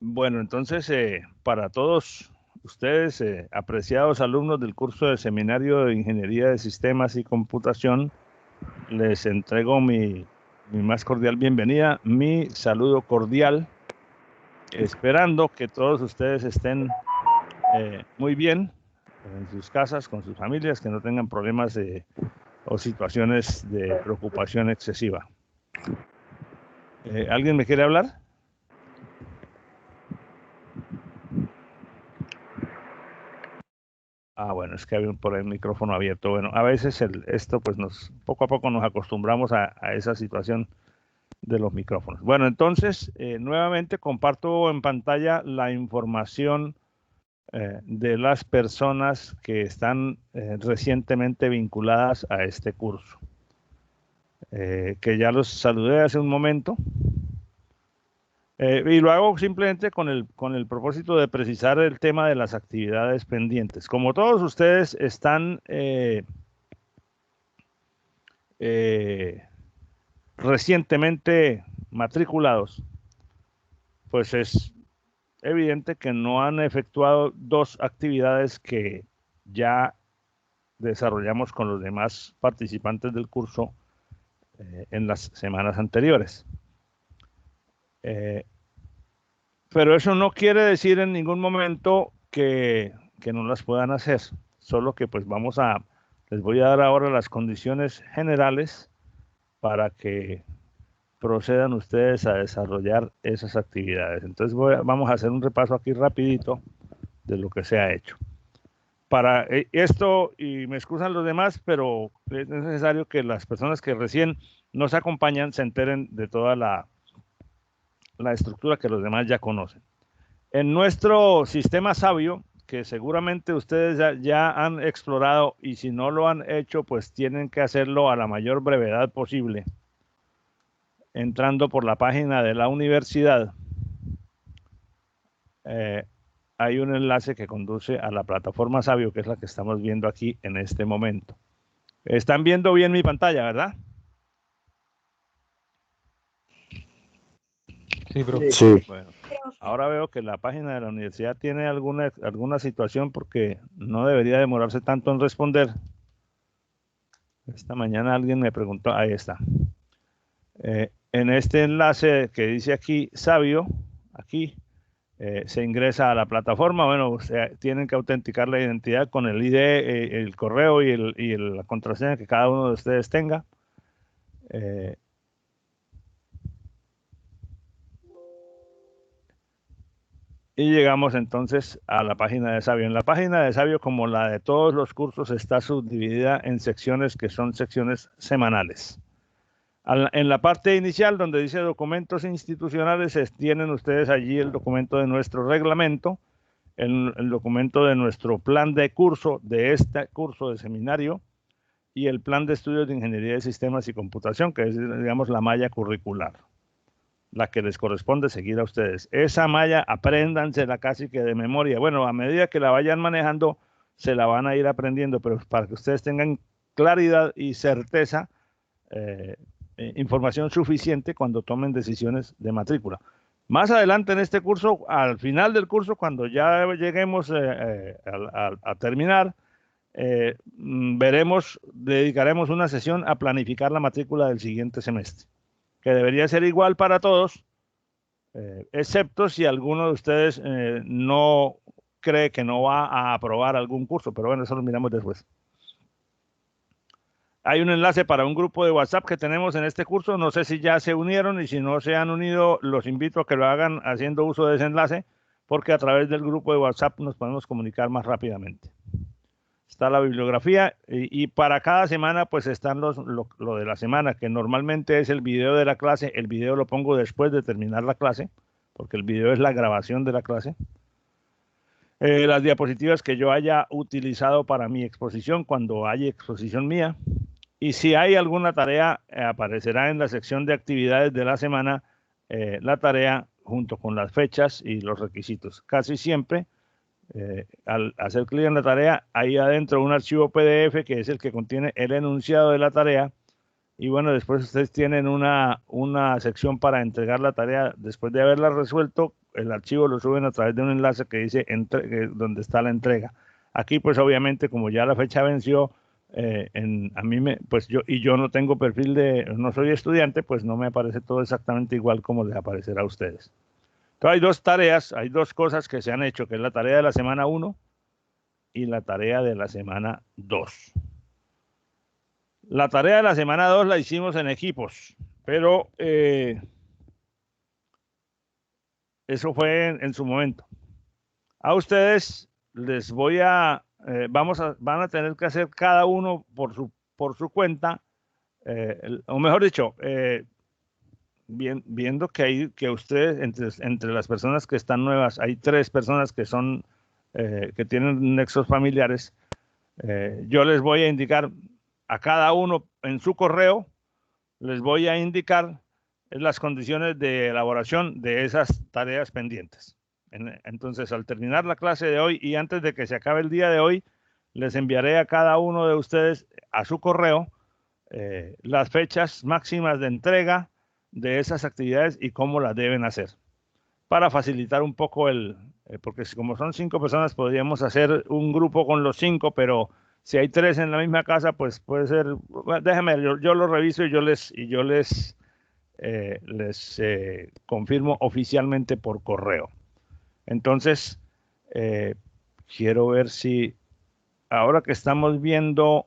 Bueno, entonces, para todos ustedes, apreciados alumnos del curso de Seminario de Ingeniería de Sistemas y Computación, les entrego mi más cordial bienvenida, mi saludo cordial, esperando que todos ustedes estén muy bien en sus casas, con sus familias, que no tengan problemas o situaciones de preocupación excesiva. ¿Alguien me quiere hablar? Ah, bueno, es que había por el micrófono abierto. Bueno, a veces esto, pues poco a poco nos acostumbramos a esa situación de los micrófonos. Bueno, entonces, nuevamente comparto en pantalla la información de las personas que están recientemente vinculadas a este curso, que ya los saludé hace un momento. Y lo hago simplemente con el propósito de precisar el tema de las actividades pendientes. Como todos ustedes están recientemente matriculados, pues es evidente que no han efectuado dos actividades que ya desarrollamos con los demás participantes del curso en las semanas anteriores. Pero eso no quiere decir en ningún momento que no las puedan hacer, solo que pues les voy a dar ahora las condiciones generales para que procedan ustedes a desarrollar esas actividades. Entonces vamos a hacer un repaso aquí rapidito de lo que se ha hecho. Para esto, y me excusan los demás, pero es necesario que las personas que recién nos acompañan se enteren de toda la estructura que los demás ya conocen. En nuestro sistema sabio, que seguramente ustedes ya han explorado y si no lo han hecho, pues tienen que hacerlo a la mayor brevedad posible, entrando por la página de la universidad. Hay un enlace que conduce a la plataforma Sabio, que es la que estamos viendo aquí en este momento. Están viendo bien mi pantalla, ¿verdad? Sí, profe. Sí. Bueno, ahora veo que la página de la universidad tiene alguna situación porque no debería demorarse tanto en responder. Esta mañana alguien me preguntó, ahí está. En este enlace que dice aquí Sabio, aquí se ingresa a la plataforma. Bueno, tienen que autenticar la identidad con el ID, el correo y la contraseña que cada uno de ustedes tenga. Y llegamos entonces a la página de Sabio. En la página de Sabio, como la de todos los cursos, está subdividida en secciones que son secciones semanales. En la parte inicial, donde dice documentos institucionales, tienen ustedes allí el documento de nuestro reglamento, el documento de nuestro plan de curso, de este curso de seminario, y el plan de estudios de ingeniería de sistemas y computación, que es, digamos, la malla curricular, la que les corresponde seguir a ustedes. Esa malla, apréndansela casi que de memoria. Bueno, a medida que la vayan manejando, se la van a ir aprendiendo, pero para que ustedes tengan claridad y certeza, información suficiente cuando tomen decisiones de matrícula. Más adelante en este curso, al final del curso, cuando ya lleguemos a terminar, dedicaremos una sesión a planificar la matrícula del siguiente semestre, que debería ser igual para todos, excepto si alguno de ustedes no cree que no va a aprobar algún curso, pero bueno, eso lo miramos después. Hay un enlace para un grupo de WhatsApp que tenemos en este curso. No sé si ya se unieron y si no se han unido, los invito a que lo hagan haciendo uso de ese enlace, porque a través del grupo de WhatsApp nos podemos comunicar más rápidamente. Está la bibliografía y para cada semana pues están lo de la semana, que normalmente es el video de la clase. El video lo pongo después de terminar la clase, porque el video es la grabación de la clase. Las diapositivas que yo haya utilizado para mi exposición cuando haya exposición mía. Y si hay alguna tarea, aparecerá en la sección de actividades de la semana la tarea junto con las fechas y los requisitos. Casi siempre, al hacer clic en la tarea, ahí adentro un archivo PDF que es el que contiene el enunciado de la tarea. Y bueno, después ustedes tienen una sección para entregar la tarea después de haberla resuelto el archivo lo suben a través de un enlace que dice donde está la entrega. Aquí pues obviamente como ya la fecha venció, a mí pues yo no tengo perfil no soy estudiante, pues no me aparece todo exactamente igual como les aparecerá a ustedes. Entonces hay dos tareas, hay dos cosas que se han hecho, que es la tarea de la semana 1 y la tarea de la semana 2. La tarea de la semana 2 la hicimos en equipos, pero eso fue en su momento. A ustedes les voy van a tener que hacer cada uno por su cuenta, o mejor dicho, viendo que ustedes, entre las personas que están nuevas, hay 3 personas que tienen nexos familiares. Yo les voy a indicar a cada uno en su correo, les voy a indicar las condiciones de elaboración de esas tareas pendientes. Entonces, al terminar la clase de hoy y antes de que se acabe el día de hoy, les enviaré a cada uno de ustedes a su correo las fechas máximas de entrega de esas actividades y cómo las deben hacer, para facilitar un poco porque como son 5 personas, podríamos hacer un grupo con los 5, pero si hay 3 en la misma casa, pues puede ser, bueno, déjame, yo lo reviso y yo les confirmo oficialmente por correo. Entonces, quiero ver si ahora que estamos viendo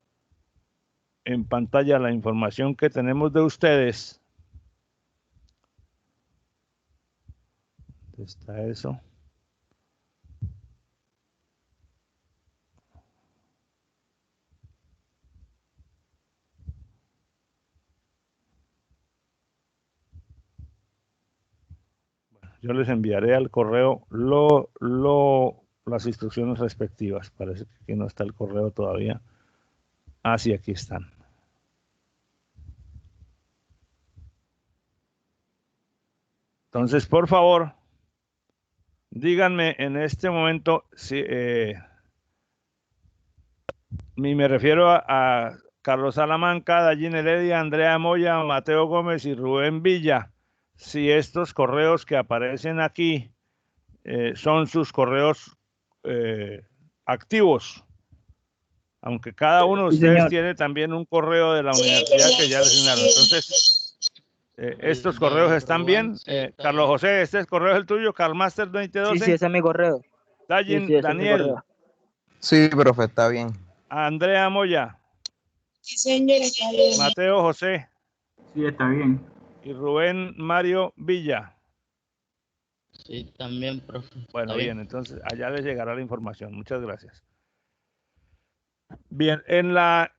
en pantalla la información que tenemos de ustedes, ¿dónde está eso? Yo les enviaré al correo las instrucciones respectivas. Parece que aquí no está el correo todavía. Ah, sí, aquí están. Entonces, por favor, díganme en este momento si me refiero a Carlos Salamanca, Dallín Heredia, Andrea Moya, Mateo Gómez y Rubén Villa. Si estos correos que aparecen aquí son sus correos activos, aunque cada uno de ustedes tiene también un correo de la universidad que ya le asignaron. Entonces, estos correos están bien. Carlos José, ¿este correo es el tuyo? Carlmaster 2012. Sí, ese es mi correo. Dallin, Daniel. Sí, profe, está bien. Andrea Moya. Sí, señor, está bien. Mateo José. Sí, está bien. Y Rubén Mario Villa. Sí, también, profe. Bueno, bien, entonces allá les llegará la información. Muchas gracias. Bien, en la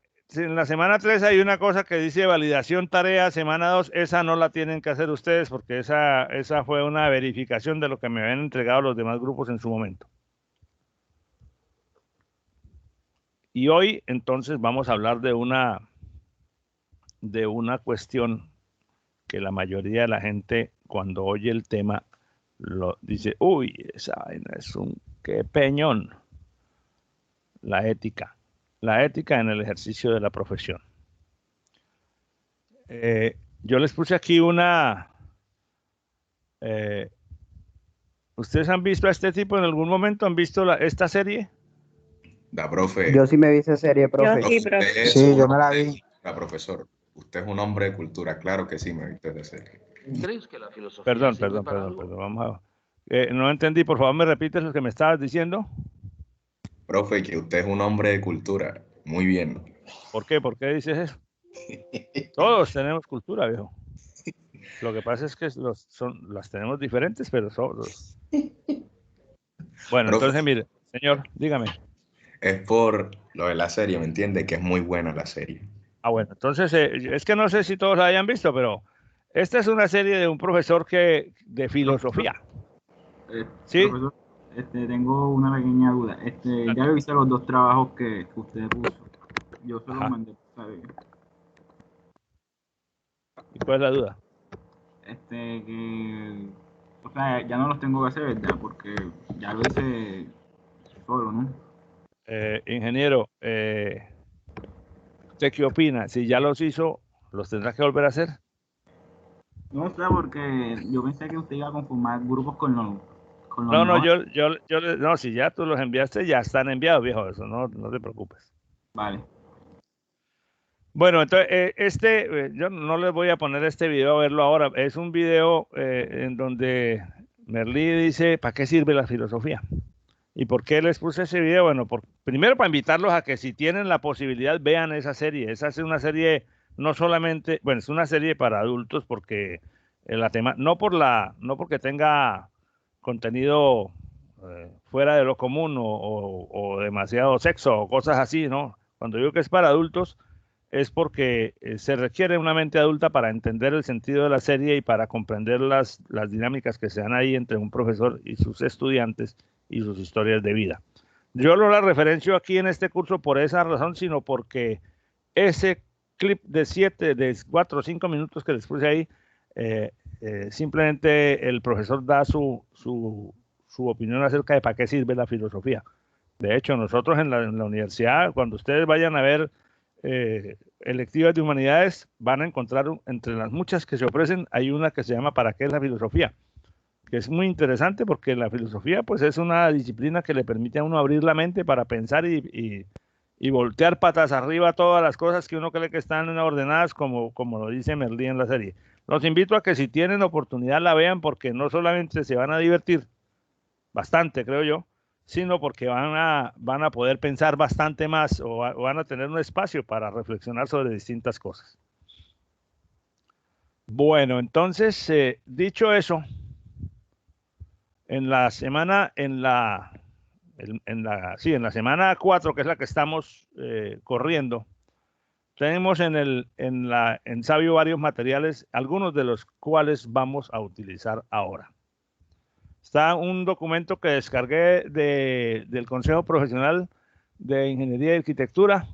semana 3 hay una cosa que dice validación tarea, semana 2, esa no la tienen que hacer ustedes porque esa fue una verificación de lo que me habían entregado los demás grupos en su momento. Y hoy entonces vamos a hablar de una cuestión que la mayoría de la gente cuando oye el tema lo dice, uy, esa vaina es un qué peñón. La ética en el ejercicio de la profesión. Yo les puse aquí ¿ustedes han visto a este tipo en algún momento? ¿Han visto esta serie? Da, profe. Yo sí me vi esa serie, profe. Yo sí, profe. Sí, yo me la vi. Profesor, usted es un hombre de cultura, claro que sí me viste esa serie. ¿Crees que la filosofía Perdón, sirve para algo? vamos a... no entendí, por favor, ¿me repites lo que me estabas diciendo? Profe, que usted es un hombre de cultura, muy bien. ¿Por qué? ¿Por qué dices eso? Todos tenemos cultura, viejo. Lo que pasa es que las tenemos diferentes, pero todos. Bueno, Profe, entonces, mire, señor, dígame. es por lo de la serie, ¿me entiende? Que es muy buena la serie. Ah, bueno, entonces, es que no sé si todos la hayan visto, pero esta es una serie de un profesor de filosofía. ¿Sí? Profesor, tengo una pequeña duda. Ya revisé los 2 trabajos que usted puso. Yo se los mandé. ¿Sabe? ¿Y cuál es la duda? O sea, ya no los tengo que hacer, ¿verdad? Porque ya lo hice solo, ¿no? Ingeniero, ¿usted qué opina? Si ya los hizo, ¿los tendrá que volver a hacer? No sé, porque yo pensé que usted iba a conformar grupos con con los No, no, mejores. no, si ya tú los enviaste, ya están enviados, viejo, eso, no te preocupes. Vale. Bueno, entonces, yo no les voy a poner este video a verlo ahora. Es un video en donde Merlí dice, ¿para qué sirve la filosofía? ¿Y por qué les puse ese video? Bueno, primero para invitarlos a que si tienen la posibilidad vean esa serie. Esa es una serie no solamente, bueno, es una serie para adultos porque no porque tenga contenido fuera de lo común o demasiado sexo o cosas así, ¿no? Cuando digo que es para adultos es porque se requiere una mente adulta para entender el sentido de la serie y para comprender las dinámicas que se dan ahí entre un profesor y sus estudiantes y sus historias de vida. Yo no la referencio aquí en este curso por esa razón, sino porque ese clip de 4 o 5 minutos que les puse ahí, simplemente el profesor da su opinión acerca de para qué sirve la filosofía. De hecho, nosotros en la universidad, cuando ustedes vayan a ver electivas de humanidades, van a encontrar entre las muchas que se ofrecen, hay una que se llama ¿para qué es la filosofía? Que es muy interesante porque la filosofía pues es una disciplina que le permite a uno abrir la mente para pensar y voltear patas arriba todas las cosas que uno cree que están ordenadas como lo dice Merlí en la serie. Los invito a que si tienen oportunidad la vean porque no solamente se van a divertir bastante, creo yo, sino porque van a poder pensar bastante más o van a tener un espacio para reflexionar sobre distintas cosas. Bueno, entonces, dicho eso, en la semana 4, que es la que estamos corriendo, tenemos en Sabio varios materiales, algunos de los cuales vamos a utilizar ahora. Está un documento que descargué del Consejo Profesional de Ingeniería y Arquitectura,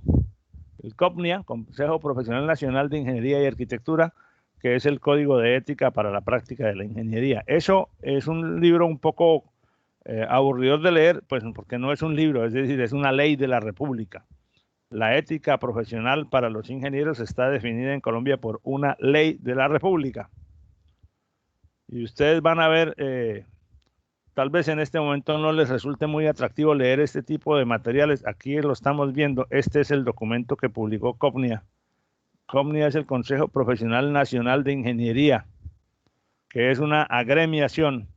el COPNIA, Consejo Profesional Nacional de Ingeniería y Arquitectura, que es el Código de Ética para la Práctica de la Ingeniería. Eso es un libro un poco aburridor de leer, pues porque no es un libro, es decir, es una ley de la República. La ética profesional para los ingenieros está definida en Colombia por una ley de la República. Y ustedes van a ver... tal vez en este momento no les resulte muy atractivo leer este tipo de materiales. Aquí lo estamos viendo. Este es el documento que publicó COPNIA. COPNIA es el Consejo Profesional Nacional de Ingeniería, que es una agremiación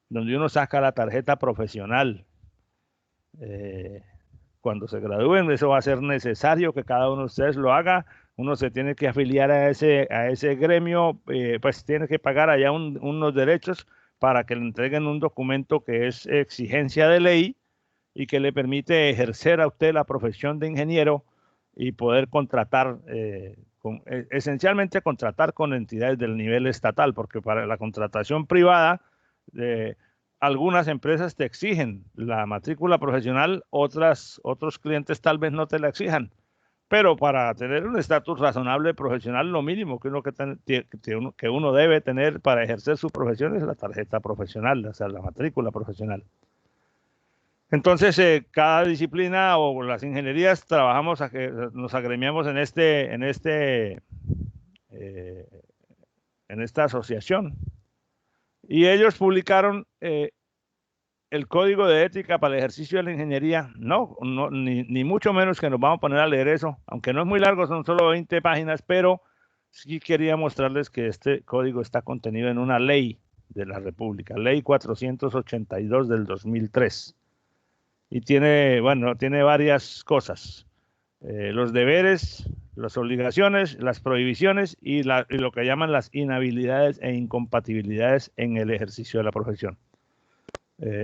donde uno saca la tarjeta profesional. Cuando se gradúen, eso va a ser necesario que cada uno de ustedes lo haga. Uno se tiene que afiliar a ese gremio, pues tiene que pagar allá unos derechos para que le entreguen un documento que es exigencia de ley y que le permite ejercer a usted la profesión de ingeniero y poder contratar, esencialmente contratar con entidades del nivel estatal, porque para la contratación privada, algunas empresas te exigen la matrícula profesional, otros clientes tal vez no te la exijan. Pero para tener un estatus razonable profesional, lo mínimo que uno debe tener para ejercer su profesión es la tarjeta profesional, o sea, la matrícula profesional. Entonces, cada disciplina o las ingenierías nos agremiamos en esta asociación. Y ellos publicaron el Código de Ética para el Ejercicio de la Ingeniería. Ni mucho menos que nos vamos a poner a leer eso, aunque no es muy largo, son solo 20 páginas, pero sí quería mostrarles que este código está contenido en una ley de la República, Ley 482 del 2003. Y tiene varias cosas. Los deberes, las obligaciones, las prohibiciones y lo que llaman las inhabilidades e incompatibilidades en el ejercicio de la profesión.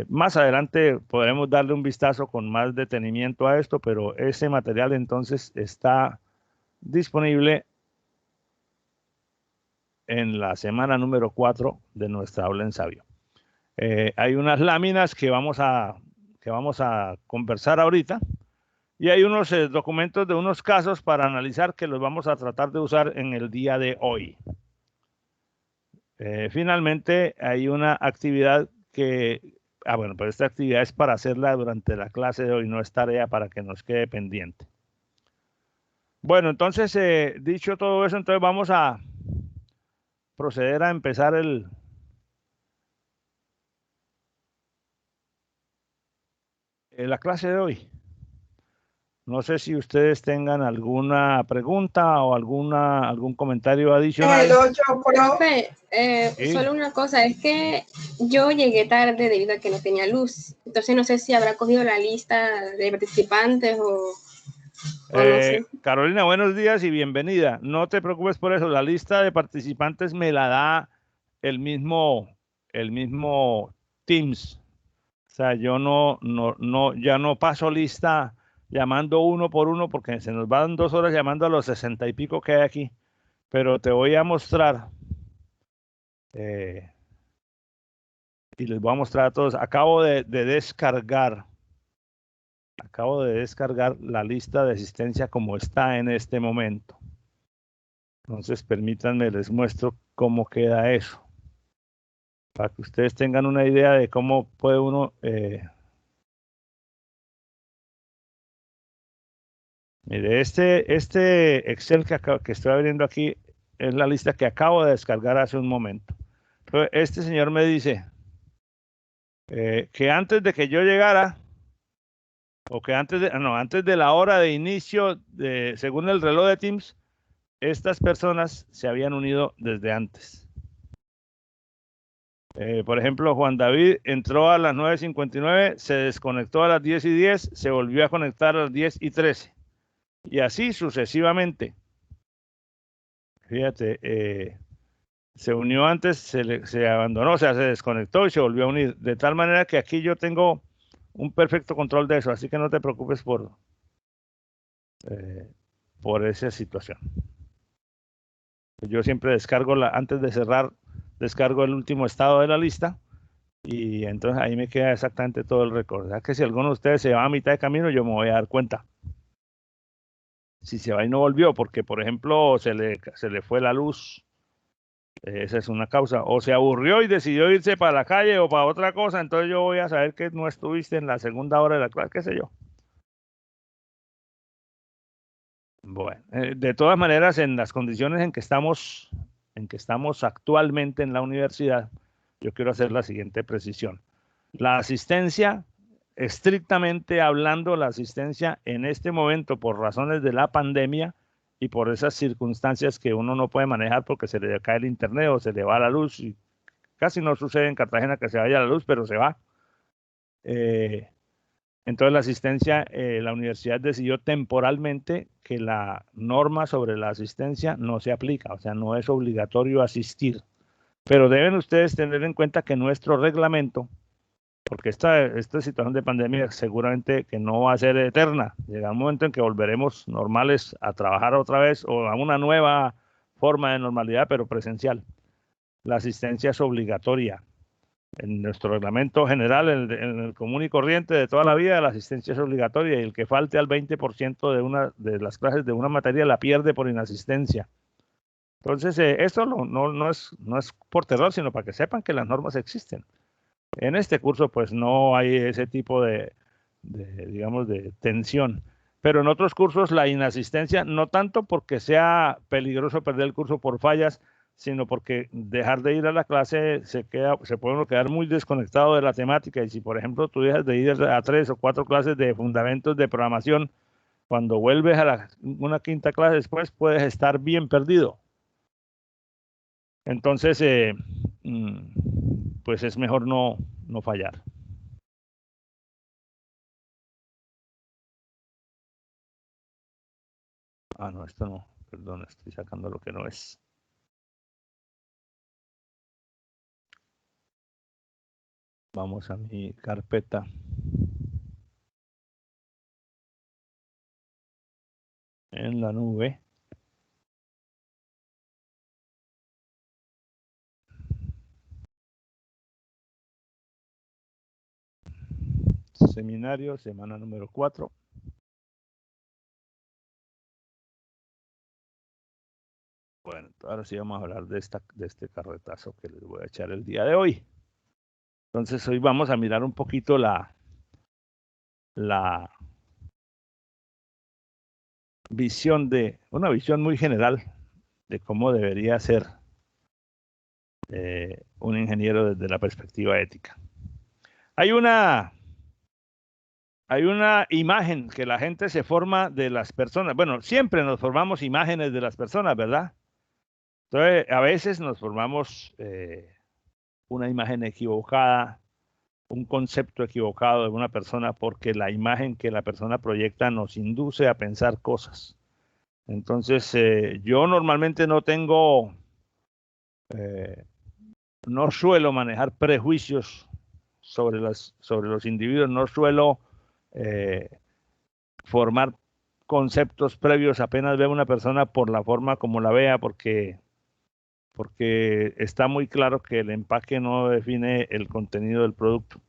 Más adelante podremos darle un vistazo con más detenimiento a esto, pero ese material entonces está disponible en la semana número 4 de nuestra aula en Sabio. Hay unas láminas que vamos a conversar ahorita y hay unos documentos de unos casos para analizar que los vamos a tratar de usar en el día de hoy. Finalmente hay una actividad que... bueno, pero esta actividad es para hacerla durante la clase de hoy, no es tarea para que nos quede pendiente. Bueno, entonces, dicho todo eso, entonces vamos a proceder a empezar la clase de hoy. No sé si ustedes tengan alguna pregunta o algún comentario adicional. El 8 Pro. Profe, Sí. solo una cosa, es que yo llegué tarde debido a que no tenía luz. Entonces no sé si habrá cogido la lista de participantes o no sé. Carolina, buenos días y bienvenida. No te preocupes por eso. La lista de participantes me la da el mismo Teams. O sea, yo ya no paso lista llamando uno por uno porque se nos van 2 horas llamando a los 60 y pico que hay aquí. Pero te voy a mostrar y les voy a mostrar a todos. Acabo de descargar la lista de asistencia como está en este momento. Entonces, permítanme, les muestro cómo queda eso. Para que ustedes tengan una idea de cómo puede uno... Mire, este Excel que estoy abriendo aquí es la lista que acabo de descargar hace un momento. Entonces, este señor me dice que antes de que yo llegara, o que antes de la hora de inicio, según el reloj de Teams, estas personas se habían unido desde antes. Por ejemplo, Juan David entró a las 9:59, se desconectó a las 10:10, se volvió a conectar a las 10:13. Y así sucesivamente. Fíjate, se unió antes, se abandonó, o sea, se desconectó y se volvió a unir. De tal manera que aquí yo tengo un perfecto control de eso, así que no te preocupes por esa situación. Yo siempre descargo, antes de cerrar, descargo el último estado de la lista y entonces ahí me queda exactamente todo el récord. O sea que si alguno de ustedes se va a mitad de camino, yo me voy a dar cuenta. Si se va y no volvió, porque por ejemplo se le fue la luz, esa es una causa, o se aburrió y decidió irse para la calle o para otra cosa, entonces yo voy a saber que no estuviste en la segunda hora de la clase, qué sé yo. Bueno, de todas maneras, en las condiciones en que estamos actualmente en la universidad, yo quiero hacer la siguiente precisión. La asistencia, estrictamente hablando, la asistencia en este momento por razones de la pandemia y por esas circunstancias que uno no puede manejar porque se le cae el internet o se le va la luz, y casi no sucede en Cartagena que se vaya la luz, pero se va. Entonces la asistencia, la universidad decidió temporalmente que la norma sobre la asistencia no se aplica, o sea, no es obligatorio asistir. Pero deben ustedes tener en cuenta que nuestro reglamento, porque esta situación de pandemia seguramente que no va a ser eterna, llega un momento en que volveremos normales a trabajar otra vez o a una nueva forma de normalidad, pero presencial. La asistencia es obligatoria. En nuestro reglamento general, en el común y corriente de toda la vida, la asistencia es obligatoria y el que falte al 20% de las clases de una materia la pierde por inasistencia. Entonces, esto no es por terror, sino para que sepan que las normas existen. En este curso, pues no hay ese tipo digamos, de tensión. Pero en otros cursos, la inasistencia, no tanto porque sea peligroso perder el curso por fallas, sino porque dejar de ir a la clase se puede uno quedar muy desconectado de la temática. Y si, por ejemplo, tú dejas de ir a 3 o 4 clases de fundamentos de programación, cuando vuelves a una quinta clase después, puedes estar bien perdido. Entonces, pues es mejor no fallar. Ah, no, esto no. Perdón, estoy sacando lo que no es. Vamos a mi carpeta. En la nube. Seminario, semana número 4. Bueno, ahora sí vamos a hablar de este carretazo que les voy a echar el día de hoy. Entonces hoy vamos a mirar un poquito una visión muy general de cómo debería ser un ingeniero desde la perspectiva ética. Hay una hay una imagen que la gente se forma de las personas. Bueno, siempre nos formamos imágenes de las personas, ¿verdad? Entonces, a veces nos formamos una imagen equivocada, un concepto equivocado de una persona porque la imagen que la persona proyecta nos induce a pensar cosas. Entonces, yo normalmente no tengo, no suelo manejar prejuicios sobre los individuos, no suelo formar conceptos previos apenas veo una persona por la forma como la vea, porque está muy claro que el empaque no define el contenido del producto.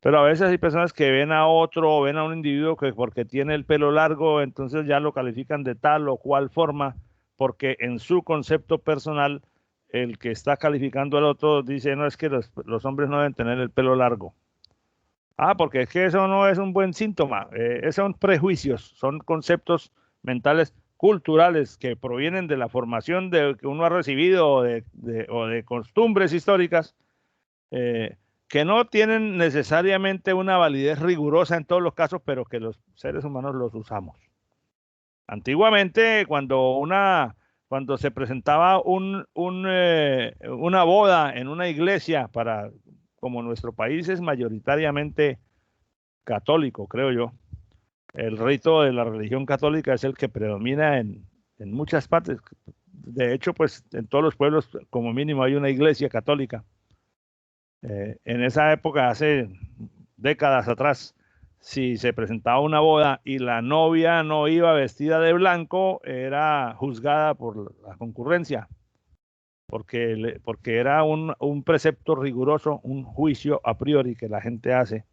Pero a veces hay personas que ven a otro o ven a un individuo que porque tiene el pelo largo, entonces ya lo califican de tal o cual forma, porque en su concepto personal, el que está calificando al otro dice, no, es que los hombres no deben tener el pelo largo. Ah, porque es que eso no es un buen síntoma. Esos son prejuicios, son conceptos mentales culturales que provienen de la formación que uno ha recibido o de costumbres históricas que no tienen necesariamente una validez rigurosa en todos los casos, pero que los seres humanos los usamos. Antiguamente, cuando se presentaba una boda en una iglesia como nuestro país es mayoritariamente católico, creo yo, el rito de la religión católica es el que predomina en muchas partes. De hecho, pues en todos los pueblos, como mínimo, hay una iglesia católica. En esa época, hace décadas atrás, si se presentaba una boda y la novia no iba vestida de blanco, era juzgada por la concurrencia. Porque era un precepto riguroso, un juicio a priori que la gente hace,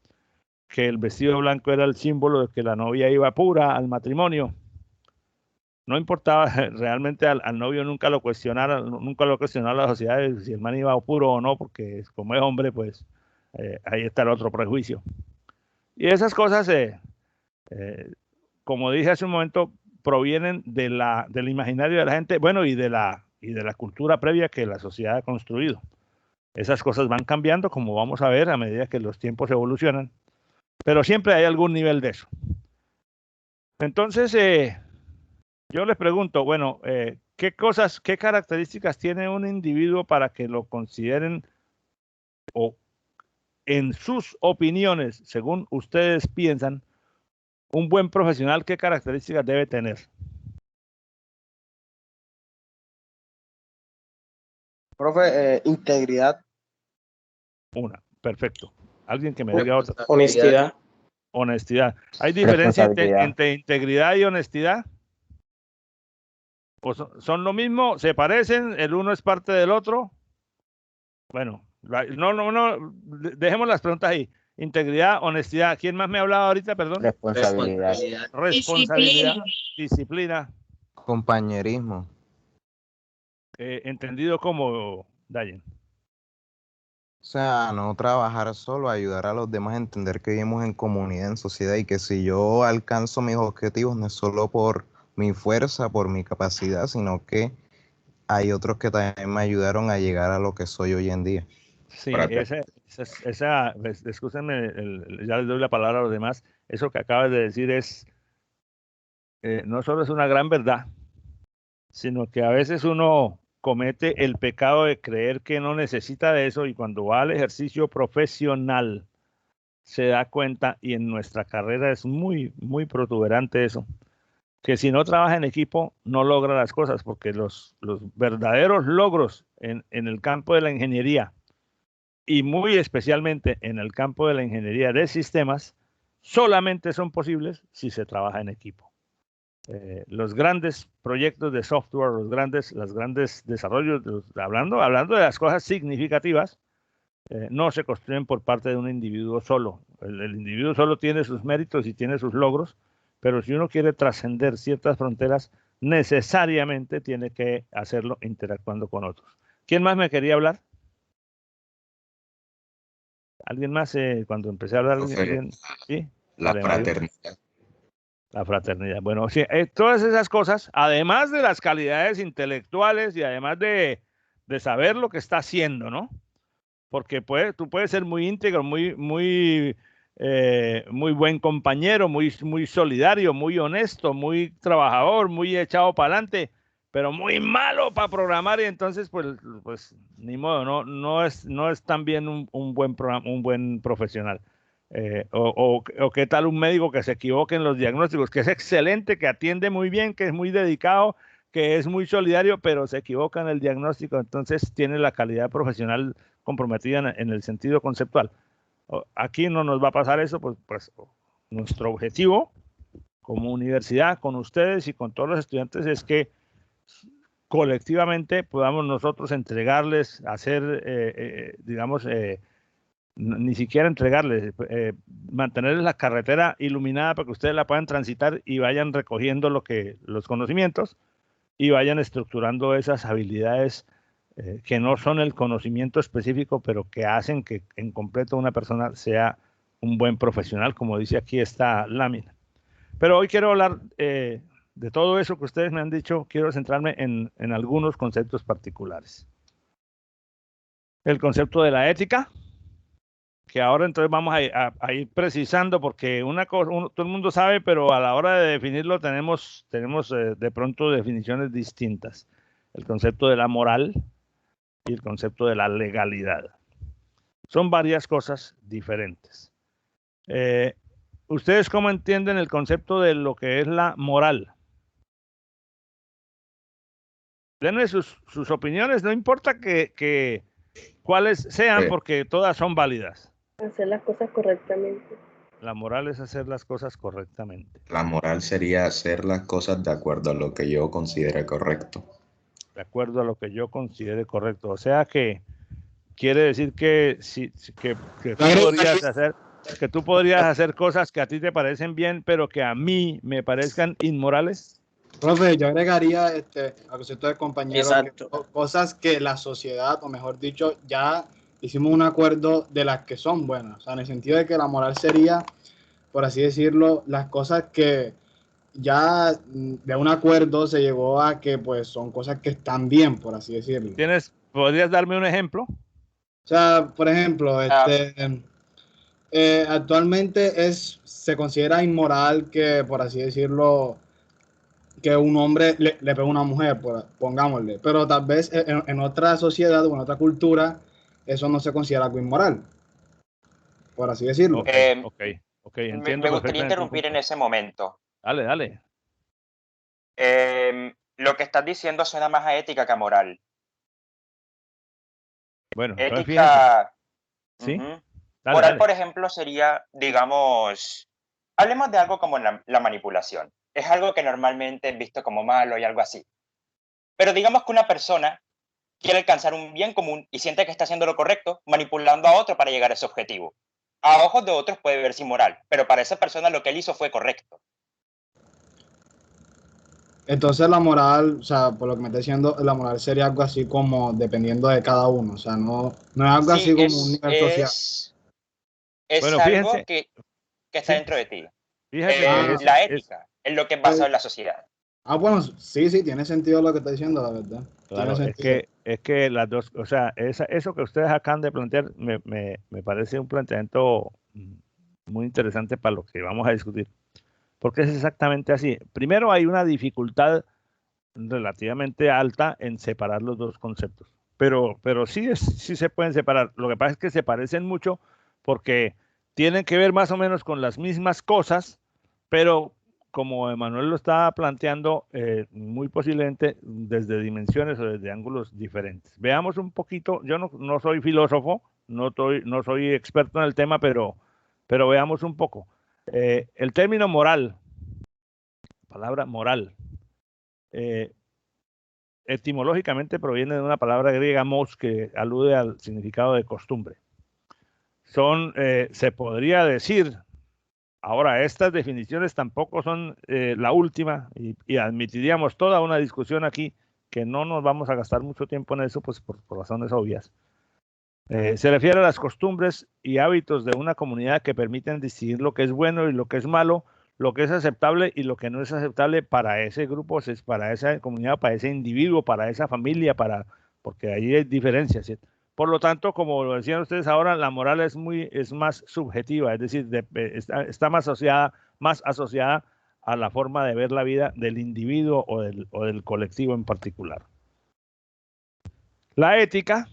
que el vestido blanco era el símbolo de que la novia iba pura al matrimonio. No importaba realmente al novio nunca lo cuestionó la sociedad si el man iba puro o no, porque como es hombre, pues ahí está el otro prejuicio. Y esas cosas, como dije hace un momento, provienen del imaginario de la gente, bueno, y de la cultura previa que la sociedad ha construido. Esas cosas van cambiando, como vamos a ver a medida que los tiempos evolucionan, pero siempre hay algún nivel de eso. Entonces, yo les pregunto, bueno, ¿qué características tiene un individuo para que lo consideren o en sus opiniones, según ustedes piensan, un buen profesional, qué características debe tener? Profe, integridad. Una, perfecto. Alguien que me diga otra. Honestidad. Honestidad. ¿Hay diferencia entre integridad y honestidad? ¿O son lo mismo? ¿Se parecen? ¿El uno es parte del otro? Bueno, no. Dejemos las preguntas ahí. Integridad, honestidad. ¿Quién más me ha hablado ahorita? Perdón. Responsabilidad. Responsabilidad. Disciplina. Compañerismo. Entendido como, Dayen. O sea, no trabajar solo, ayudar a los demás a entender que vivimos en comunidad, en sociedad, y que si yo alcanzo mis objetivos no es solo por mi fuerza, por mi capacidad, sino que hay otros que también me ayudaron a llegar a lo que soy hoy en día. Sí, escúchenme, ya les doy la palabra a los demás. Eso que acabas de decir no solo es una gran verdad, sino que a veces uno comete el pecado de creer que no necesita de eso y cuando va al ejercicio profesional se da cuenta, y en nuestra carrera es muy, muy protuberante eso, que si no trabaja en equipo no logra las cosas, porque los verdaderos logros en el campo de la ingeniería y muy especialmente en el campo de la ingeniería de sistemas solamente son posibles si se trabaja en equipo. Los grandes proyectos de software, los grandes desarrollos, hablando de las cosas significativas, no se construyen por parte de un individuo solo. El individuo solo tiene sus méritos y tiene sus logros, pero si uno quiere trascender ciertas fronteras, necesariamente tiene que hacerlo interactuando con otros. ¿Quién más me quería hablar? ¿Alguien más? Cuando empecé a hablar, ¿sí? La fraternidad. La fraternidad. Bueno, sí, todas esas cosas, además de las calidades intelectuales y además de saber lo que está haciendo, ¿no? Porque tú puedes ser muy íntegro, muy muy buen compañero, muy solidario, muy honesto, muy trabajador, muy echado para adelante, pero muy malo para programar, y entonces pues ni modo, no es también un buen profesional. O qué tal un médico que se equivoque en los diagnósticos, que es excelente, que atiende muy bien, que es muy dedicado, que es muy solidario, pero se equivoca en el diagnóstico, entonces tiene la calidad profesional comprometida en el sentido conceptual. Aquí no nos va a pasar eso, pues nuestro objetivo como universidad, con ustedes y con todos los estudiantes, es que colectivamente podamos nosotros entregarles, hacer, digamos, ni siquiera entregarles, mantenerles la carretera iluminada para que ustedes la puedan transitar y vayan recogiendo los conocimientos y vayan estructurando esas habilidades que no son el conocimiento específico, pero que hacen que en completo una persona sea un buen profesional, como dice aquí esta lámina. Pero hoy quiero hablar de todo eso que ustedes me han dicho, quiero centrarme en algunos conceptos particulares. El concepto de la ética, que ahora entonces vamos a ir precisando, porque una cosa, todo el mundo sabe, pero a la hora de definirlo tenemos de pronto definiciones distintas. El concepto de la moral y el concepto de la legalidad. Son varias cosas diferentes. ¿Ustedes cómo entienden el concepto de lo que es la moral? Denme sus opiniones, no importa cuáles sean, porque todas son válidas. Hacer las cosas correctamente. La moral es hacer las cosas correctamente. La moral sería hacer las cosas de acuerdo a lo que yo considere correcto. De acuerdo a lo que yo considere correcto. O sea que quiere decir que tú podrías hacer cosas que a ti te parecen bien, pero que a mí me parezcan inmorales. Profe, yo agregaría a concepto de compañero, cosas que la sociedad, o mejor dicho, ya hicimos un acuerdo de las que son buenas. O sea, en el sentido de que la moral sería, por así decirlo, las cosas que ya de un acuerdo se llegó a que pues son cosas que están bien, por así decirlo. ¿Podrías darme un ejemplo? O sea, por ejemplo, actualmente se considera inmoral que, por así decirlo, que un hombre le pegue a una mujer, pongámosle, pero tal vez en otra sociedad o en otra cultura eso no se considera algo inmoral, por así decirlo. Ok, entiendo. Me gustaría interrumpir en ese momento. Dale. Lo que estás diciendo suena más a ética que a moral. Bueno, ética. ¿Sí? Moral, por ejemplo, sería, digamos, hablemos de algo como la manipulación. Es algo que normalmente es visto como malo y algo así. Pero digamos que una persona quiere alcanzar un bien común y siente que está haciendo lo correcto, manipulando a otro para llegar a ese objetivo. A ojos de otros puede verse inmoral, pero para esa persona lo que él hizo fue correcto. Entonces la moral, o sea, por lo que me está diciendo, la moral sería algo así como dependiendo de cada uno, o sea, no es algo así como un nivel social. Es algo que está dentro de ti. La ética es lo que es basado en la sociedad. Bueno, sí, tiene sentido lo que está diciendo, la verdad. Claro, es que las dos, o sea, eso que ustedes acaban de plantear me parece un planteamiento muy interesante para lo que vamos a discutir. Porque es exactamente así. Primero, hay una dificultad relativamente alta en separar los dos conceptos. Pero sí se pueden separar. Lo que pasa es que se parecen mucho porque tienen que ver más o menos con las mismas cosas, pero como Emanuel lo estaba planteando, muy posiblemente desde dimensiones o desde ángulos diferentes. Veamos un poquito, yo no soy filósofo, no soy experto en el tema, pero veamos un poco. El término moral, palabra moral, etimológicamente proviene de una palabra griega mos, que alude al significado de costumbre. Se podría decir, ahora estas definiciones tampoco son la última y admitiríamos toda una discusión aquí que no nos vamos a gastar mucho tiempo en eso, pues por razones obvias. Se refiere a las costumbres y hábitos de una comunidad que permiten distinguir lo que es bueno y lo que es malo, lo que es aceptable y lo que no es aceptable para ese grupo, para esa comunidad, para ese individuo, para esa familia, porque ahí hay diferencias, ¿cierto? Por lo tanto, como lo decían ustedes ahora, la moral es más subjetiva, es decir, está más asociada a la forma de ver la vida del individuo o del colectivo en particular. La ética,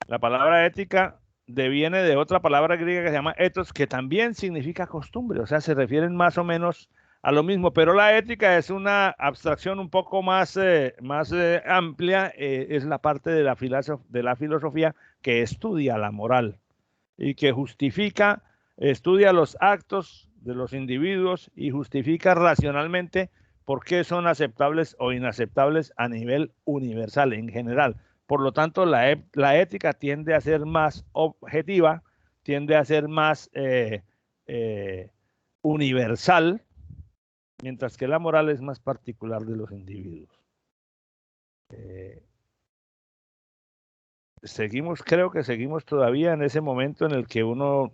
la palabra ética deviene de otra palabra griega que se llama ethos, que también significa costumbre, o sea, se refieren más o menos a lo mismo, pero la ética es una abstracción un poco más amplia, es la parte de la filosofía que estudia la moral y que estudia los actos de los individuos y justifica racionalmente por qué son aceptables o inaceptables a nivel universal, en general. Por lo tanto, la ética tiende a ser más objetiva, tiende a ser más universal, mientras que la moral es más particular de los individuos. Creo que seguimos todavía en ese momento en el que uno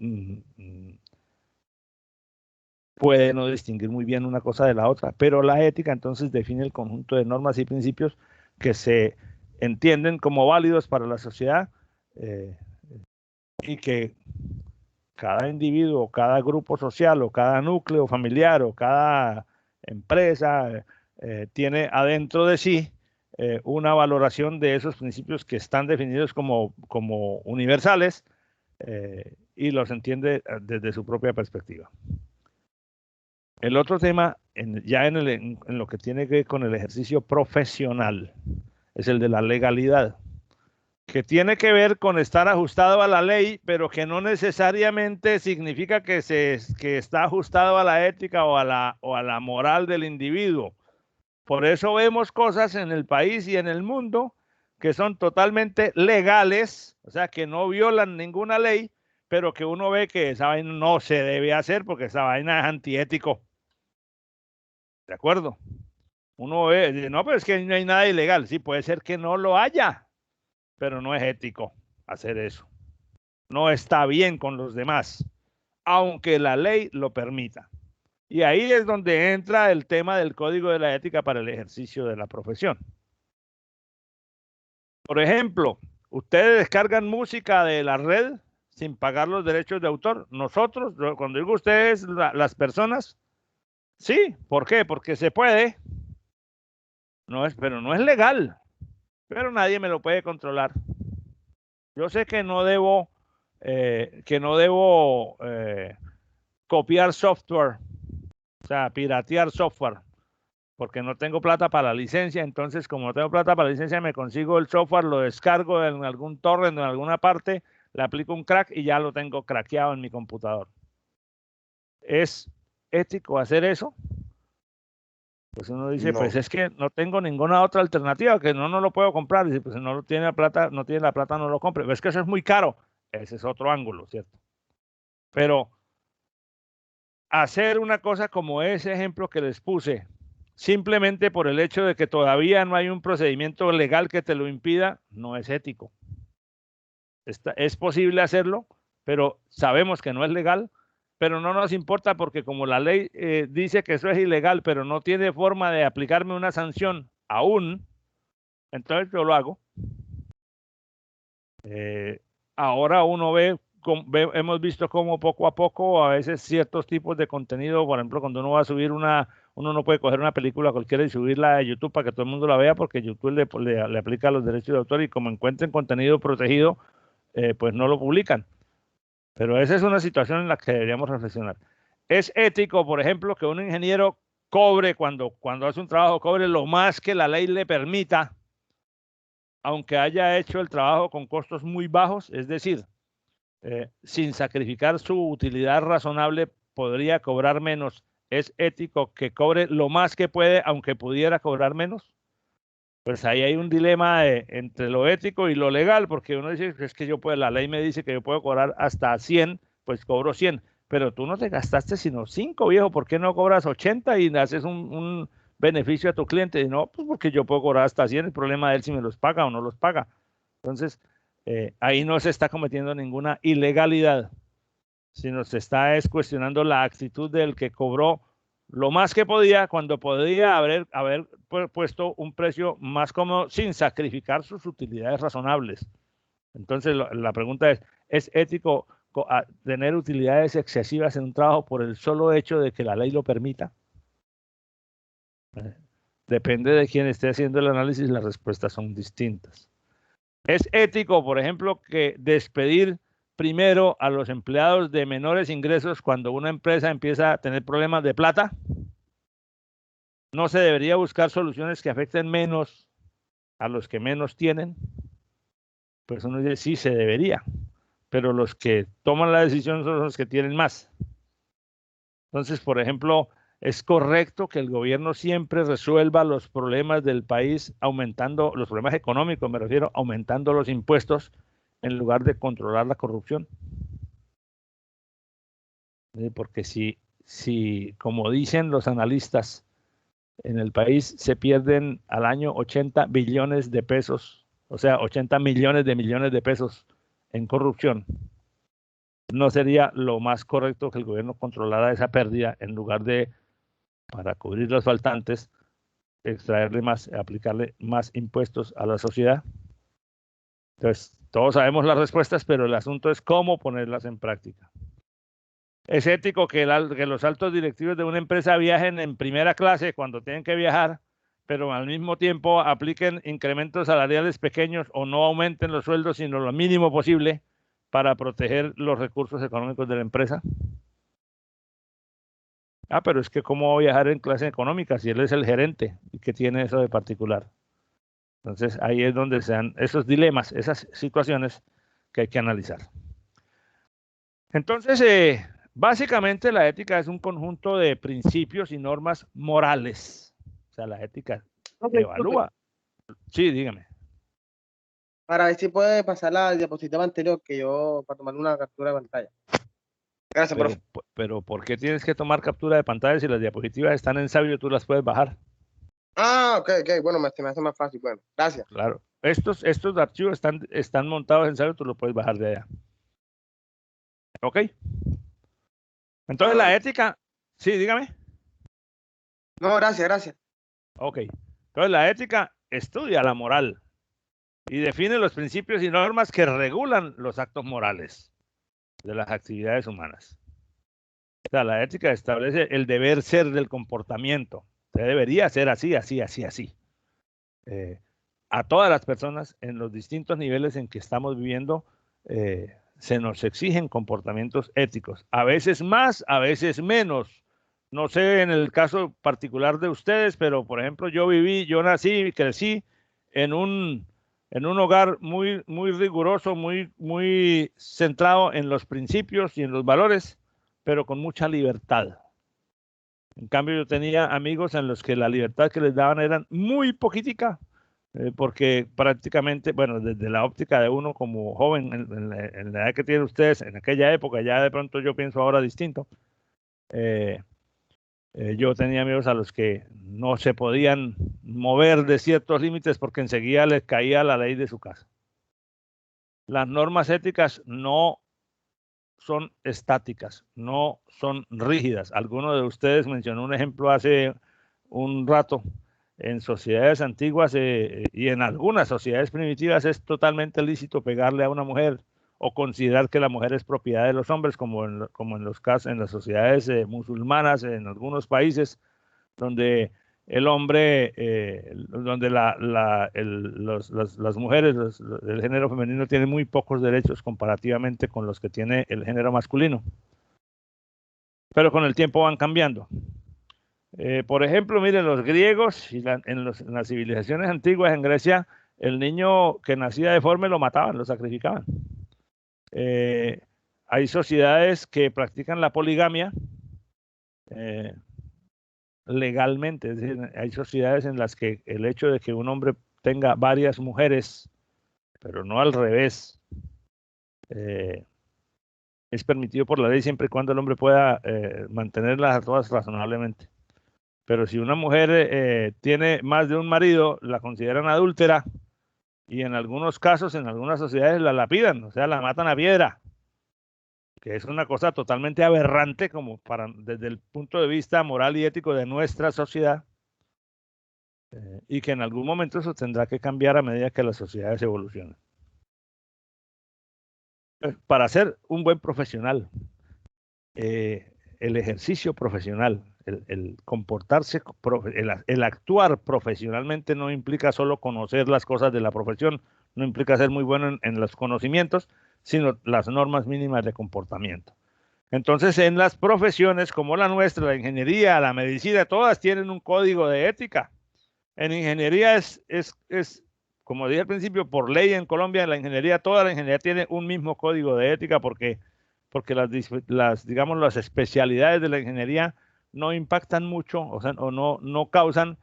puede no distinguir muy bien una cosa de la otra, pero la ética entonces define el conjunto de normas y principios que se entienden como válidos para la sociedad y que cada individuo, cada grupo social o cada núcleo familiar o cada empresa tiene adentro de sí una valoración de esos principios que están definidos como universales y los entiende desde su propia perspectiva. El otro tema, ya en lo que tiene que ver con el ejercicio profesional, es el de la legalidad, que tiene que ver con estar ajustado a la ley, pero que no necesariamente significa que está ajustado a la ética o a la moral del individuo. Por eso vemos cosas en el país y en el mundo que son totalmente legales, o sea, que no violan ninguna ley, pero que uno ve que esa vaina no se debe hacer porque esa vaina es antiético. ¿De acuerdo? Uno ve, no, pero es que no hay nada ilegal. Sí, puede ser que no lo haya, pero no es ético hacer eso. No está bien con los demás, aunque la ley lo permita. Y ahí es donde entra el tema del código de la ética para el ejercicio de la profesión. Por ejemplo, ustedes descargan música de la red sin pagar los derechos de autor. Nosotros, cuando digo ustedes, las personas, sí. ¿Por qué? Porque se puede. Pero no es legal. Pero nadie me lo puede controlar. Yo sé que no debo copiar software, o sea, piratear software, porque no tengo plata para la licencia. Entonces, como no tengo plata para la licencia, me consigo el software, lo descargo en algún torrent, en alguna parte, le aplico un crack y ya lo tengo craqueado en mi computador. ¿Es ético hacer eso? Pues uno dice, no. Pues es que no tengo ninguna otra alternativa, que no lo puedo comprar. Dice, pues si no tiene la plata, no lo compre. Pero es que eso es muy caro. Ese es otro ángulo, ¿cierto? Pero hacer una cosa como ese ejemplo que les puse, simplemente por el hecho de que todavía no hay un procedimiento legal que te lo impida, no es ético. Es posible hacerlo, pero sabemos que no es legal. Pero no nos importa porque como la ley dice que eso es ilegal, pero no tiene forma de aplicarme una sanción aún, entonces yo lo hago. Ahora uno hemos visto cómo poco a poco a veces ciertos tipos de contenido, por ejemplo, cuando uno va a subir uno no puede coger una película cualquiera y subirla a YouTube para que todo el mundo la vea, porque YouTube le aplica los derechos de autor y como encuentren contenido protegido, pues no lo publican. Pero esa es una situación en la que deberíamos reflexionar. ¿Es ético, por ejemplo, que un ingeniero cobre cuando hace un trabajo, cobre lo más que la ley le permita, aunque haya hecho el trabajo con costos muy bajos? Es decir, sin sacrificar su utilidad razonable, podría cobrar menos. ¿Es ético que cobre lo más que puede, aunque pudiera cobrar menos? Pues ahí hay un dilema entre lo ético y lo legal, porque uno dice que es que la ley me dice que yo puedo cobrar hasta 100, pues cobro 100, pero tú no te gastaste sino 5, viejo, ¿por qué no cobras 80 y haces un beneficio a tu cliente? Y no, pues porque yo puedo cobrar hasta 100, el problema de él si me los paga o no los paga. Entonces, ahí no se está cometiendo ninguna ilegalidad, sino se está cuestionando la actitud del que cobró lo más que podía, cuando podía haber puesto un precio más cómodo sin sacrificar sus utilidades razonables. Entonces, la pregunta ¿es ético tener utilidades excesivas en un trabajo por el solo hecho de que la ley lo permita? Depende de quién esté haciendo el análisis, las respuestas son distintas. ¿Es ético, por ejemplo, que despedir primero a los empleados de menores ingresos cuando una empresa empieza a tener problemas de plata? ¿No se debería buscar soluciones que afecten menos a los que menos tienen? Pues uno dice, sí, se debería, pero los que toman la decisión son los que tienen más. Entonces, por ejemplo, ¿es correcto que el gobierno siempre resuelva los problemas del país aumentando, los problemas económicos me refiero, aumentando los impuestos en lugar de controlar la corrupción? Porque si, como dicen los analistas, en el país se pierden al año 80 billones de pesos, o sea, 80 millones de pesos en corrupción, ¿no sería lo más correcto que el gobierno controlara esa pérdida en lugar de, para cubrir los faltantes, extraerle más, aplicarle más impuestos a la sociedad? Entonces, todos sabemos las respuestas, pero el asunto es cómo ponerlas en práctica. ¿Es ético que los altos directivos de una empresa viajen en primera clase cuando tienen que viajar, pero al mismo tiempo apliquen incrementos salariales pequeños o no aumenten los sueldos sino lo mínimo posible para proteger los recursos económicos de la empresa? Pero es que ¿cómo va a viajar en clase económica si él es el gerente y que tiene eso de particular? Entonces ahí es donde se dan esos dilemas, esas situaciones que hay que analizar. Entonces, básicamente la ética es un conjunto de principios y normas morales. O sea, la ética evalúa. Sí, dígame. Para ver si puede pasar la diapositiva anterior para tomar una captura de pantalla. Gracias, profe. Pero ¿por qué tienes que tomar captura de pantalla si las diapositivas están en Sabio? Tú las puedes bajar. Ok. Bueno, me hace más fácil. Bueno, gracias. Claro. Estos archivos están montados en Sabio, tú los puedes bajar de allá. ¿Ok? Entonces la ética, sí, dígame. No, gracias. Ok. Entonces la ética estudia la moral y define los principios y normas que regulan los actos morales de las actividades humanas. O sea, la ética establece el deber ser del comportamiento. Se debería ser así. A todas las personas en los distintos niveles en que estamos viviendo, se nos exigen comportamientos éticos, a veces más, a veces menos. No sé en el caso particular de ustedes, pero por ejemplo yo nací y crecí en un hogar muy, muy riguroso, muy centrado en los principios y en los valores, pero con mucha libertad. En cambio yo tenía amigos en los que la libertad que les daban eran muy poquitica, porque prácticamente, bueno, desde la óptica de uno como joven, en la edad que tienen ustedes, en aquella época, ya de pronto yo pienso ahora distinto, yo tenía amigos a los que no se podían mover de ciertos límites porque enseguida les caía la ley de su casa. Las normas éticas no son estáticas, no son rígidas. Alguno de ustedes mencionó un ejemplo hace un rato. En sociedades antiguas y en algunas sociedades primitivas es totalmente lícito pegarle a una mujer o considerar que la mujer es propiedad de los hombres, como en los casos, en las sociedades musulmanas, en algunos países donde el hombre, donde las mujeres, el género femenino tiene muy pocos derechos comparativamente con los que tiene el género masculino. Pero con el tiempo van cambiando. Por ejemplo, miren, los griegos y en las civilizaciones antiguas en Grecia, el niño que nacía deforme lo mataban, lo sacrificaban. Hay sociedades que practican la poligamia legalmente, es decir, hay sociedades en las que el hecho de que un hombre tenga varias mujeres, pero no al revés, es permitido por la ley siempre y cuando el hombre pueda mantenerlas a todas razonablemente. Pero si una mujer tiene más de un marido, la consideran adúltera y en algunos casos, en algunas sociedades la lapidan, o sea, la matan a piedra, que es una cosa totalmente aberrante como desde el punto de vista moral y ético de nuestra sociedad, y que en algún momento eso tendrá que cambiar a medida que las sociedades evolucionan. Para ser un buen profesional, el ejercicio profesional, el comportarse, el actuar profesionalmente no implica solo conocer las cosas de la profesión, no implica ser muy bueno en los conocimientos, sino las normas mínimas de comportamiento. Entonces, en las profesiones como la nuestra, la ingeniería, la medicina, todas tienen un código de ética. En ingeniería es como dije al principio, por ley en Colombia, la ingeniería, toda la ingeniería tiene un mismo código de ética porque digamos, las especialidades de la ingeniería no impactan mucho, o sea, no causan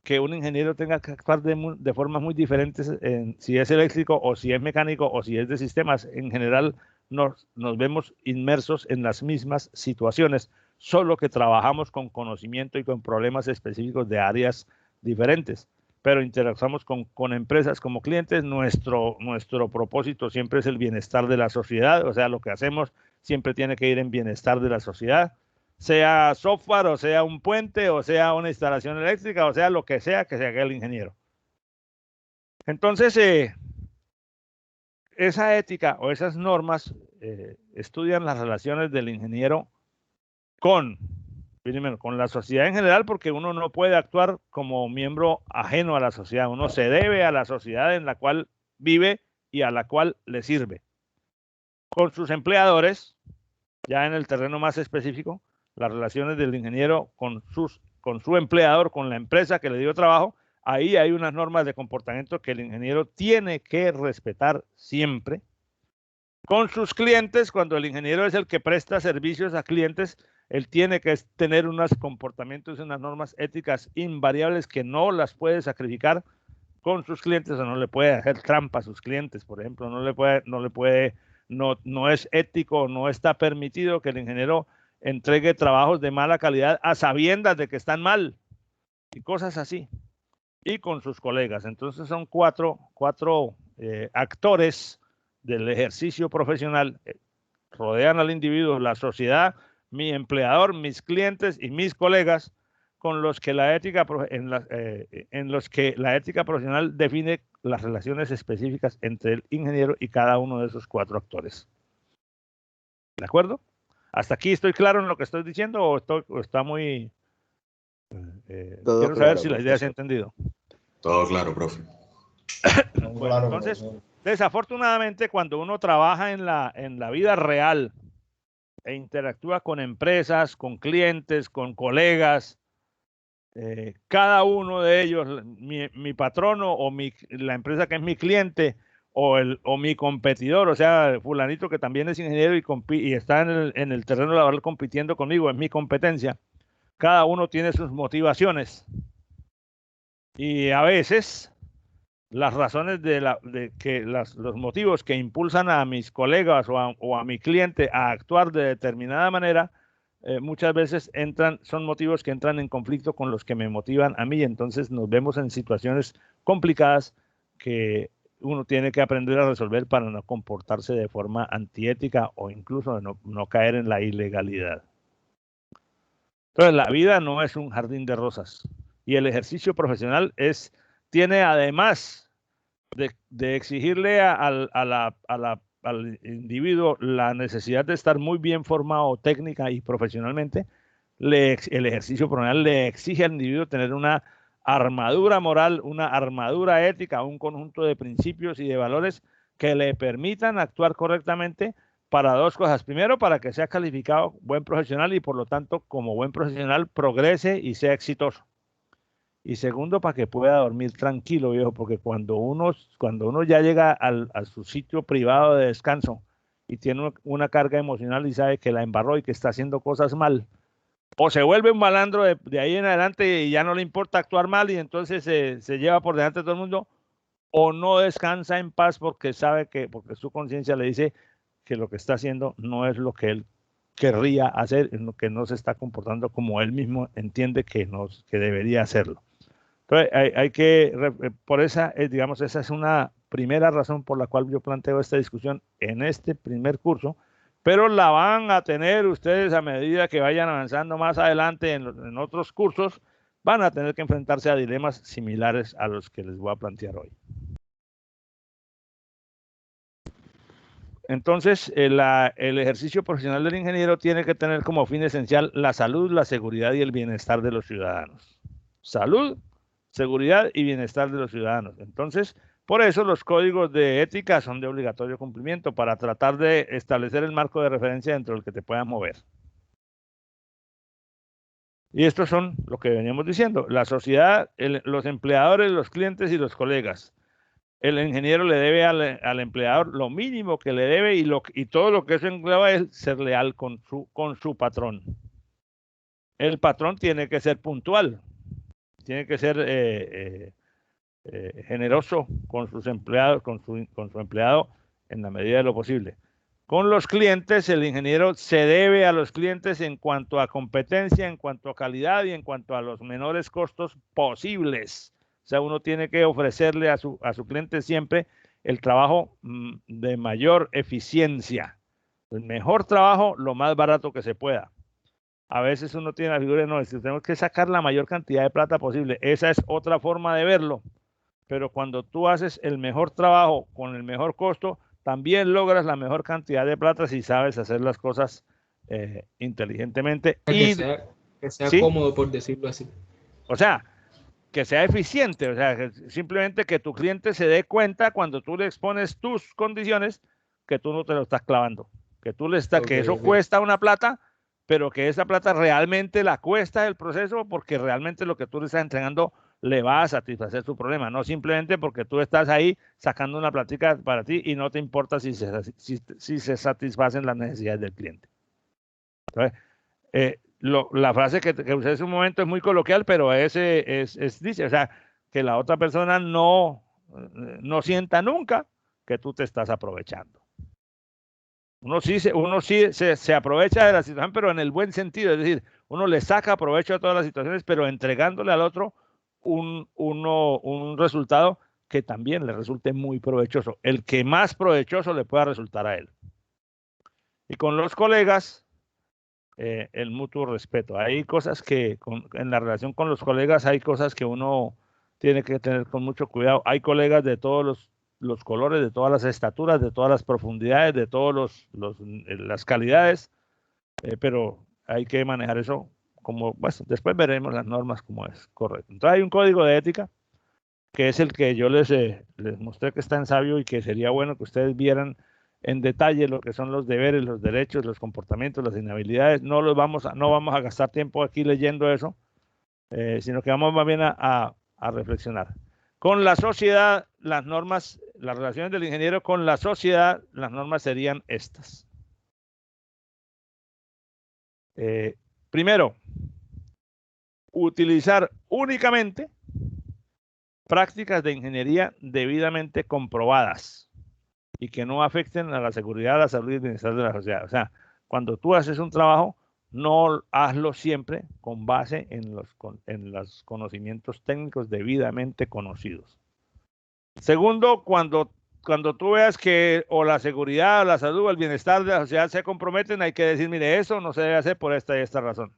que un ingeniero tenga que actuar de formas muy diferentes si es eléctrico o si es mecánico o si es de sistemas. En general nos vemos inmersos en las mismas situaciones, solo que trabajamos con conocimiento y con problemas específicos de áreas diferentes, pero interactuamos con empresas como clientes. Nuestro propósito siempre es el bienestar de la sociedad, o sea, lo que hacemos siempre tiene que ir en bienestar de la sociedad, sea software, o sea un puente, o sea una instalación eléctrica, o sea lo que sea que se haga el ingeniero. Entonces, esa ética o esas normas estudian las relaciones del ingeniero primero, con la sociedad en general, porque uno no puede actuar como miembro ajeno a la sociedad. Uno se debe a la sociedad en la cual vive y a la cual le sirve. Con sus empleadores, ya en el terreno más específico, las relaciones del ingeniero con su empleador, con la empresa que le dio trabajo, ahí hay unas normas de comportamiento que el ingeniero tiene que respetar siempre. Con sus clientes, cuando el ingeniero es el que presta servicios a clientes, él tiene que tener unos comportamientos y unas normas éticas invariables que no las puede sacrificar con sus clientes, o no le puede hacer trampa a sus clientes, por ejemplo. No es ético, no está permitido que el ingeniero entregue trabajos de mala calidad a sabiendas de que están mal y cosas así. Y con sus colegas. Entonces son cuatro actores del ejercicio profesional, rodean al individuo, la sociedad, mi empleador, mis clientes y mis colegas, con los que en los que la ética profesional define las relaciones específicas entre el ingeniero y cada uno de esos cuatro actores. ¿De acuerdo? ¿Hasta aquí estoy claro en lo que estoy diciendo o está muy... quiero saber si la idea se ha entendido. Todo claro, profe. Bueno, entonces, desafortunadamente, cuando uno trabaja en la vida real e interactúa con empresas, con clientes, con colegas, cada uno de ellos, mi patrono o la empresa que es mi cliente o mi competidor, o sea, fulanito que también es ingeniero y está en el terreno laboral compitiendo conmigo, es mi competencia. Cada uno tiene sus motivaciones y a veces las razones los motivos que impulsan a mis colegas o a mi cliente a actuar de determinada manera, muchas veces son motivos que entran en conflicto con los que me motivan a mí. Entonces nos vemos en situaciones complicadas que uno tiene que aprender a resolver para no comportarse de forma antiética o incluso no caer en la ilegalidad. Entonces la vida no es un jardín de rosas y el ejercicio profesional tiene además de exigirle al individuo la necesidad de estar muy bien formado técnica y profesionalmente, el ejercicio profesional le exige al individuo tener una armadura moral, una armadura ética, un conjunto de principios y de valores que le permitan actuar correctamente para dos cosas. Primero, para que sea calificado buen profesional y por lo tanto, como buen profesional, progrese y sea exitoso. Y segundo, para que pueda dormir tranquilo, viejo, porque cuando uno ya llega a su sitio privado de descanso y tiene una carga emocional y sabe que la embarró y que está haciendo cosas mal, o se vuelve un malandro de ahí en adelante y ya no le importa actuar mal y entonces se lleva por delante de todo el mundo, o no descansa en paz porque porque su conciencia le dice que lo que está haciendo no es lo que él querría hacer, en lo que no se está comportando como él mismo entiende que debería hacerlo. Entonces, por esa es una primera razón por la cual yo planteo esta discusión en este primer curso, pero la van a tener ustedes a medida que vayan avanzando más adelante en otros cursos, van a tener que enfrentarse a dilemas similares a los que les voy a plantear hoy. Entonces, el ejercicio profesional del ingeniero tiene que tener como fin esencial la salud, la seguridad y el bienestar de los ciudadanos. Salud, seguridad y bienestar de los ciudadanos. Entonces, por eso los códigos de ética son de obligatorio cumplimiento para tratar de establecer el marco de referencia dentro del que te puedas mover. Y estos son lo que veníamos diciendo, la sociedad, los empleadores, los clientes y los colegas. El ingeniero le debe al empleador lo mínimo que le debe y todo lo que eso engloba es ser leal con su patrón. El patrón tiene que ser puntual, tiene que ser generoso con sus empleados, con su empleado en la medida de lo posible. Con los clientes, el ingeniero se debe a los clientes en cuanto a competencia, en cuanto a calidad y en cuanto a los menores costos posibles. O sea, uno tiene que ofrecerle a su cliente siempre el trabajo de mayor eficiencia. El mejor trabajo, lo más barato que se pueda. A veces uno tiene la figura de no, tenemos que sacar la mayor cantidad de plata posible. Esa es otra forma de verlo. Pero cuando tú haces el mejor trabajo con el mejor costo, también logras la mejor cantidad de plata si sabes hacer las cosas inteligentemente. Que sea ¿sí? Cómodo, por decirlo así. O sea, que sea eficiente, o sea, simplemente que tu cliente se dé cuenta cuando tú le expones tus condiciones que tú no te lo estás clavando, que tú le estás, que eso cuesta una plata, pero que esa plata realmente la cuesta el proceso porque realmente lo que tú le estás entregando le va a satisfacer su problema, no simplemente porque tú estás ahí sacando una plática para ti y no te importa si se satisfacen las necesidades del cliente. Entonces, la frase que usé hace un momento es muy coloquial, pero dice, o sea, que la otra persona no sienta nunca que tú te estás aprovechando. Uno sí se aprovecha de la situación, pero en el buen sentido, es decir, uno le saca provecho a todas las situaciones, pero entregándole al otro un resultado que también le resulte muy provechoso, el que más provechoso le pueda resultar a él. Y con los colegas, el mutuo respeto. Hay cosas que en la relación con los colegas hay cosas que uno tiene que tener con mucho cuidado. Hay colegas de todos los colores, de todas las estaturas, de todas las profundidades, de todas las calidades, pero hay que manejar eso como, pues, después veremos las normas como es correcto. Entonces hay un código de ética que es el que yo les mostré que está en Sabio y que sería bueno que ustedes vieran en detalle lo que son los deberes, los derechos, los comportamientos, las inhabilidades. No vamos a gastar tiempo aquí leyendo eso, sino que vamos más bien a reflexionar. Con la sociedad, las normas, las relaciones del ingeniero con la sociedad, las normas serían estas. Primero, utilizar únicamente prácticas de ingeniería debidamente comprobadas y que no afecten a la seguridad, la salud y el bienestar de la sociedad. O sea, cuando tú haces un trabajo, no hazlo siempre con base en los conocimientos técnicos debidamente conocidos. Segundo, cuando tú veas que o la seguridad, o la salud o el bienestar de la sociedad se comprometen, hay que decir, mire, eso no se debe hacer por esta y esta razón.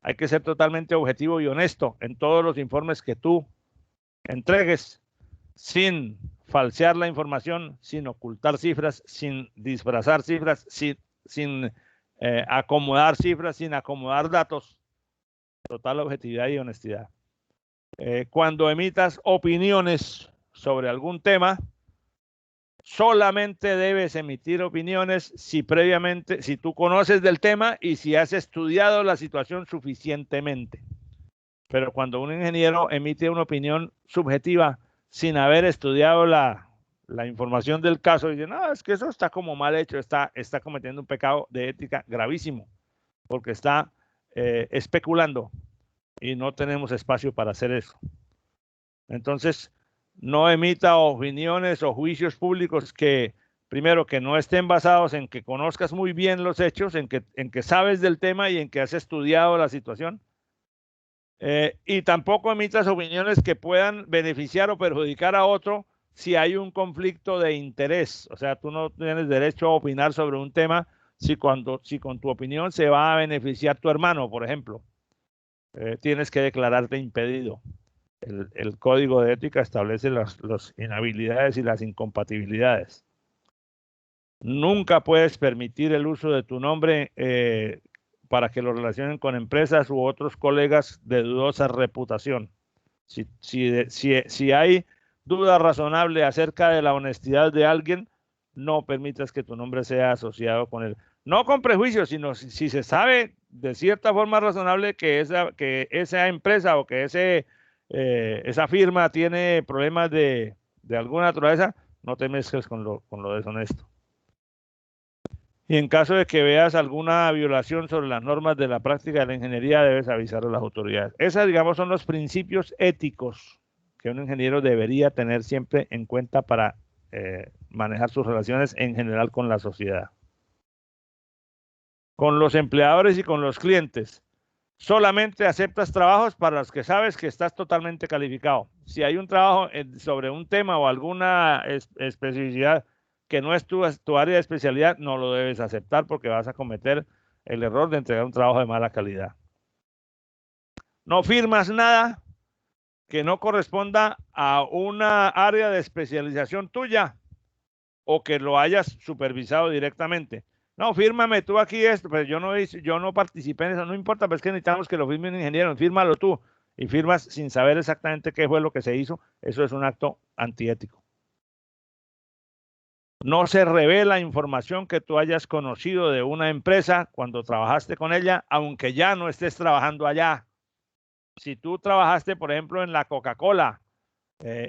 Hay que ser totalmente objetivo y honesto en todos los informes que tú entregues, sin falsear la información, sin ocultar cifras, sin disfrazar cifras, sin acomodar cifras, sin acomodar datos. Total objetividad y honestidad. Cuando emitas opiniones sobre algún tema, solamente debes emitir opiniones si tú conoces del tema y si has estudiado la situación suficientemente. Pero cuando un ingeniero emite una opinión subjetiva sin haber estudiado la información del caso, dice, no, es que eso está como mal hecho, está cometiendo un pecado de ética gravísimo, porque está especulando y no tenemos espacio para hacer eso. Entonces, no emita opiniones o juicios públicos que, primero, que no estén basados en que conozcas muy bien los hechos, en que sabes del tema y en que has estudiado la situación. Y tampoco emitas opiniones que puedan beneficiar o perjudicar a otro si hay un conflicto de interés. O sea, tú no tienes derecho a opinar sobre un tema si con tu opinión se va a beneficiar tu hermano, por ejemplo. Tienes que declararte impedido. El código de ética establece las inhabilidades y las incompatibilidades. Nunca puedes permitir el uso de tu nombre para que lo relacionen con empresas u otros colegas de dudosa reputación. Si hay duda razonable acerca de la honestidad de alguien, no permitas que tu nombre sea asociado con él. No con prejuicios, sino si se sabe de cierta forma razonable que esa empresa o que esa firma tiene problemas de alguna naturaleza, no te mezcles con lo deshonesto. Y en caso de que veas alguna violación sobre las normas de la práctica de la ingeniería, debes avisar a las autoridades. Esos, digamos, son los principios éticos que un ingeniero debería tener siempre en cuenta para manejar sus relaciones en general con la sociedad. Con los empleadores y con los clientes. Solamente aceptas trabajos para los que sabes que estás totalmente calificado. Si hay un trabajo sobre un tema o alguna especificidad que no es tu área de especialidad, no lo debes aceptar porque vas a cometer el error de entregar un trabajo de mala calidad. No firmas nada que no corresponda a una área de especialización tuya o que lo hayas supervisado directamente. No, fírmame tú aquí esto, pero yo no participé en eso, no importa, pero es que necesitamos que lo firme un ingeniero, fírmalo tú. Y firmas sin saber exactamente qué fue lo que se hizo, eso es un acto antiético. No se revela información que tú hayas conocido de una empresa cuando trabajaste con ella, aunque ya no estés trabajando allá. Si tú trabajaste, por ejemplo, en la Coca-Cola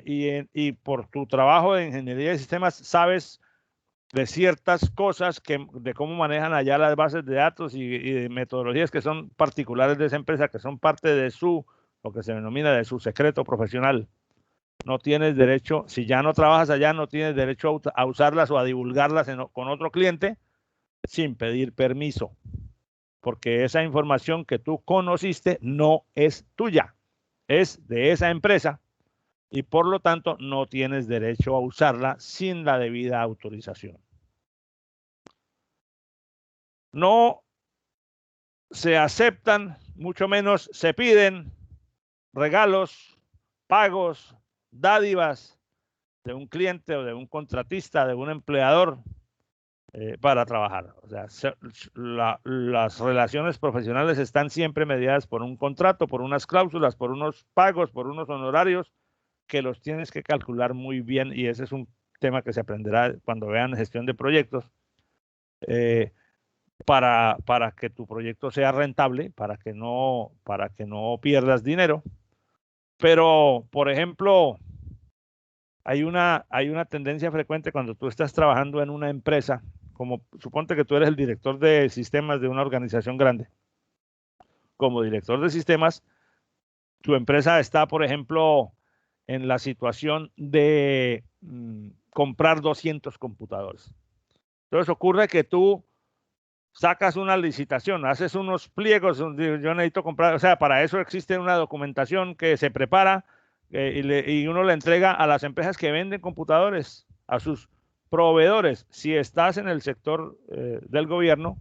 y por tu trabajo de ingeniería de sistemas sabes de ciertas cosas de cómo manejan allá las bases de datos y de metodologías que son particulares de esa empresa, que son parte de lo que se denomina de su secreto profesional. No tienes derecho, si ya no trabajas allá, no tienes derecho a usarlas o a divulgarlas con otro cliente sin pedir permiso, porque esa información que tú conociste no es tuya, es de esa empresa y por lo tanto no tienes derecho a usarla sin la debida autorización. No se aceptan, mucho menos se piden regalos, pagos, dádivas de un cliente o de un contratista, de un empleador para trabajar. O sea, las relaciones profesionales están siempre mediadas por un contrato, por unas cláusulas, por unos pagos, por unos honorarios que los tienes que calcular muy bien y ese es un tema que se aprenderá cuando vean gestión de proyectos para que tu proyecto sea rentable, para que no pierdas dinero. Pero, por ejemplo, hay una tendencia frecuente cuando tú estás trabajando en una empresa, como suponte que tú eres el director de sistemas de una organización grande. Como director de sistemas, tu empresa está, por ejemplo, en la situación de comprar 200 computadores. Entonces ocurre que tú sacas una licitación, haces unos pliegos, yo necesito comprar, o sea, para eso existe una documentación que se prepara y uno le entrega a las empresas que venden computadores, a sus proveedores. Si estás en el sector del gobierno,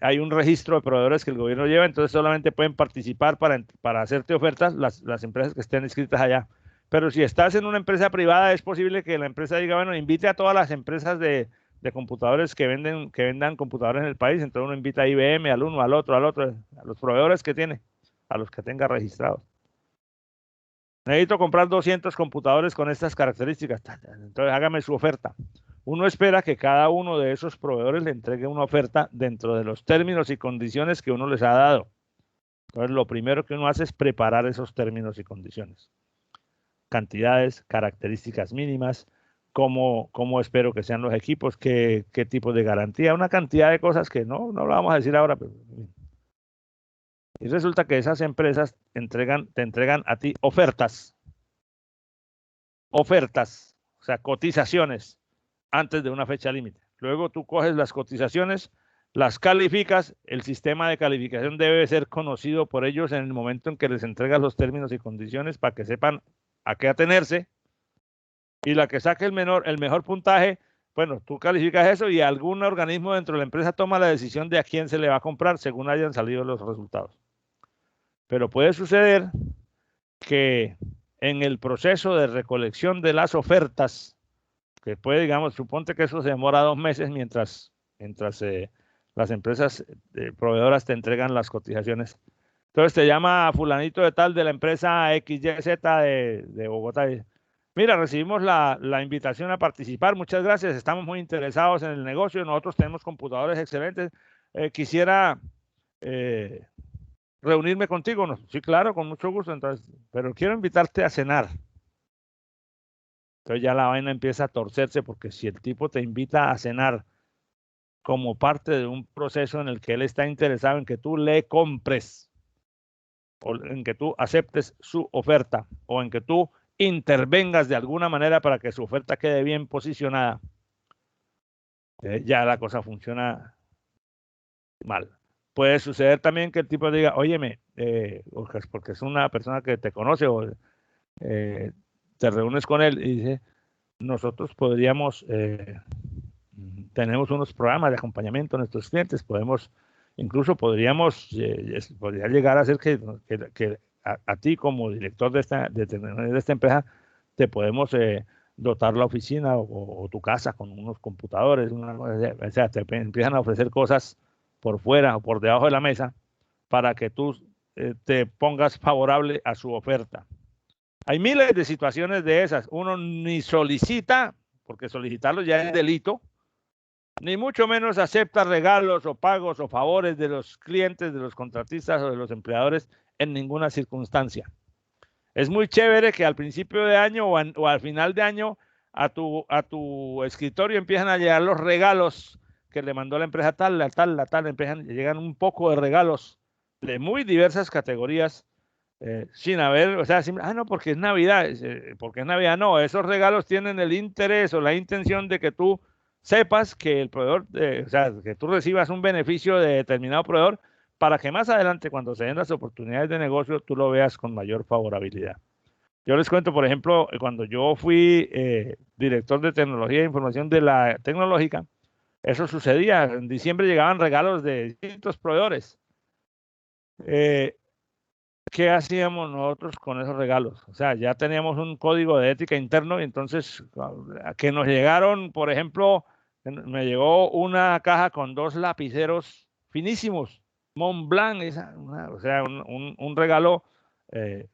hay un registro de proveedores que el gobierno lleva, entonces solamente pueden participar para hacerte ofertas las empresas que estén inscritas allá. Pero si estás en una empresa privada, es posible que la empresa diga, bueno, invite a todas las empresas de computadores que vendan computadores en el país, entonces uno invita a IBM, al uno, al otro, a los proveedores que tiene, a los que tenga registrados. Necesito comprar 200 computadores con estas características, entonces hágame su oferta. Uno espera que cada uno de esos proveedores le entregue una oferta dentro de los términos y condiciones que uno les ha dado. Entonces lo primero que uno hace es preparar esos términos y condiciones. Cantidades, características mínimas, cómo espero que sean los equipos, qué tipo de garantía, una cantidad de cosas que no lo vamos a decir ahora. Pero... Y resulta que esas empresas te entregan a ti ofertas, o sea, cotizaciones antes de una fecha límite. Luego tú coges las cotizaciones, las calificas, el sistema de calificación debe ser conocido por ellos en el momento en que les entregas los términos y condiciones para que sepan a qué atenerse. Y la que saque el mejor puntaje, bueno, tú calificas eso y algún organismo dentro de la empresa toma la decisión de a quién se le va a comprar según hayan salido los resultados. Pero puede suceder que en el proceso de recolección de las ofertas, porque puede, digamos, suponte que eso se demora 2 meses mientras las empresas proveedoras te entregan las cotizaciones. Entonces te llama fulanito de tal de la empresa XYZ de Bogotá. Mira, recibimos la invitación a participar. Muchas gracias. Estamos muy interesados en el negocio. Nosotros tenemos computadores excelentes. Quisiera reunirme contigo. No, sí, claro, con mucho gusto. Entonces, pero quiero invitarte a cenar. Entonces ya la vaina empieza a torcerse, porque si el tipo te invita a cenar como parte de un proceso en el que él está interesado en que tú le compres, o en que tú aceptes su oferta, o en que tú intervengas de alguna manera para que su oferta quede bien posicionada, ya la cosa funciona mal. Puede suceder también que el tipo diga, óyeme, porque es una persona que te conoce, o te reúnes con él y dice, nosotros tenemos unos programas de acompañamiento a nuestros clientes, podría llegar a ser que a ti como director de esta empresa te podemos dotar la oficina o tu casa con unos computadores, o sea, te empiezan a ofrecer cosas por fuera o por debajo de la mesa para que tú te pongas favorable a su oferta. Hay miles de situaciones de esas. Uno ni solicita, porque solicitarlo ya es delito, ni mucho menos acepta regalos o pagos o favores de los clientes, de los contratistas o de los empleadores en ninguna circunstancia. Es muy chévere que al principio de año o al final de año a tu escritorio empiezan a llegar los regalos que le mandó la empresa tal, llegan un poco de regalos de muy diversas categorías, sin haber, o sea, no, porque es Navidad, no, esos regalos tienen el interés o la intención de que tú sepas que el proveedor, o sea, que tú recibas un beneficio de determinado proveedor para que más adelante, cuando se den las oportunidades de negocio, tú lo veas con mayor favorabilidad. Yo les cuento, por ejemplo, cuando yo fui director de tecnología e información de la tecnológica, eso sucedía. En diciembre llegaban regalos de distintos proveedores. ¿Qué hacíamos nosotros con esos regalos? O sea, ya teníamos un código de ética interno y entonces que nos llegaron, por ejemplo, me llegó una caja con 2 lapiceros finísimos, Montblanc, o sea, un regalo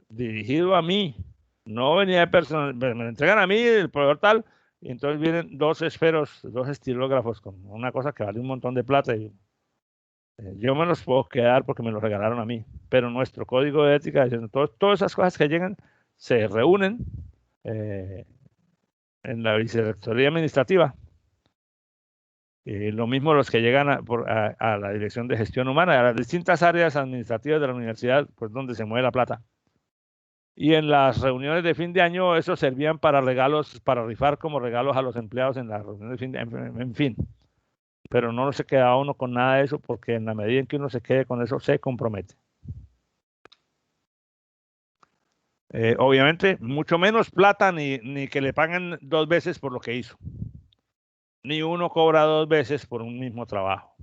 dirigido a mí. No venía de persona, me lo entregan a mí, el proveedor tal, y entonces vienen 2 esferos, 2 estilógrafos con una cosa que vale un montón de plata y yo me los puedo quedar porque me los regalaron a mí, pero nuestro código de ética, todas esas cosas que llegan, se reúnen en la vicerrectoría administrativa. Lo mismo los que llegan a la dirección de gestión humana, a las distintas áreas administrativas de la universidad, pues donde se mueve la plata. Y en las reuniones de fin de año, eso servían para regalos, para rifar como regalos a los empleados en las reuniones de fin de año, en fin. Pero no se queda uno con nada de eso, porque en la medida en que uno se quede con eso, se compromete. Obviamente, mucho menos plata ni que le paguen 2 veces por lo que hizo. Ni uno cobra 2 veces por un mismo trabajo.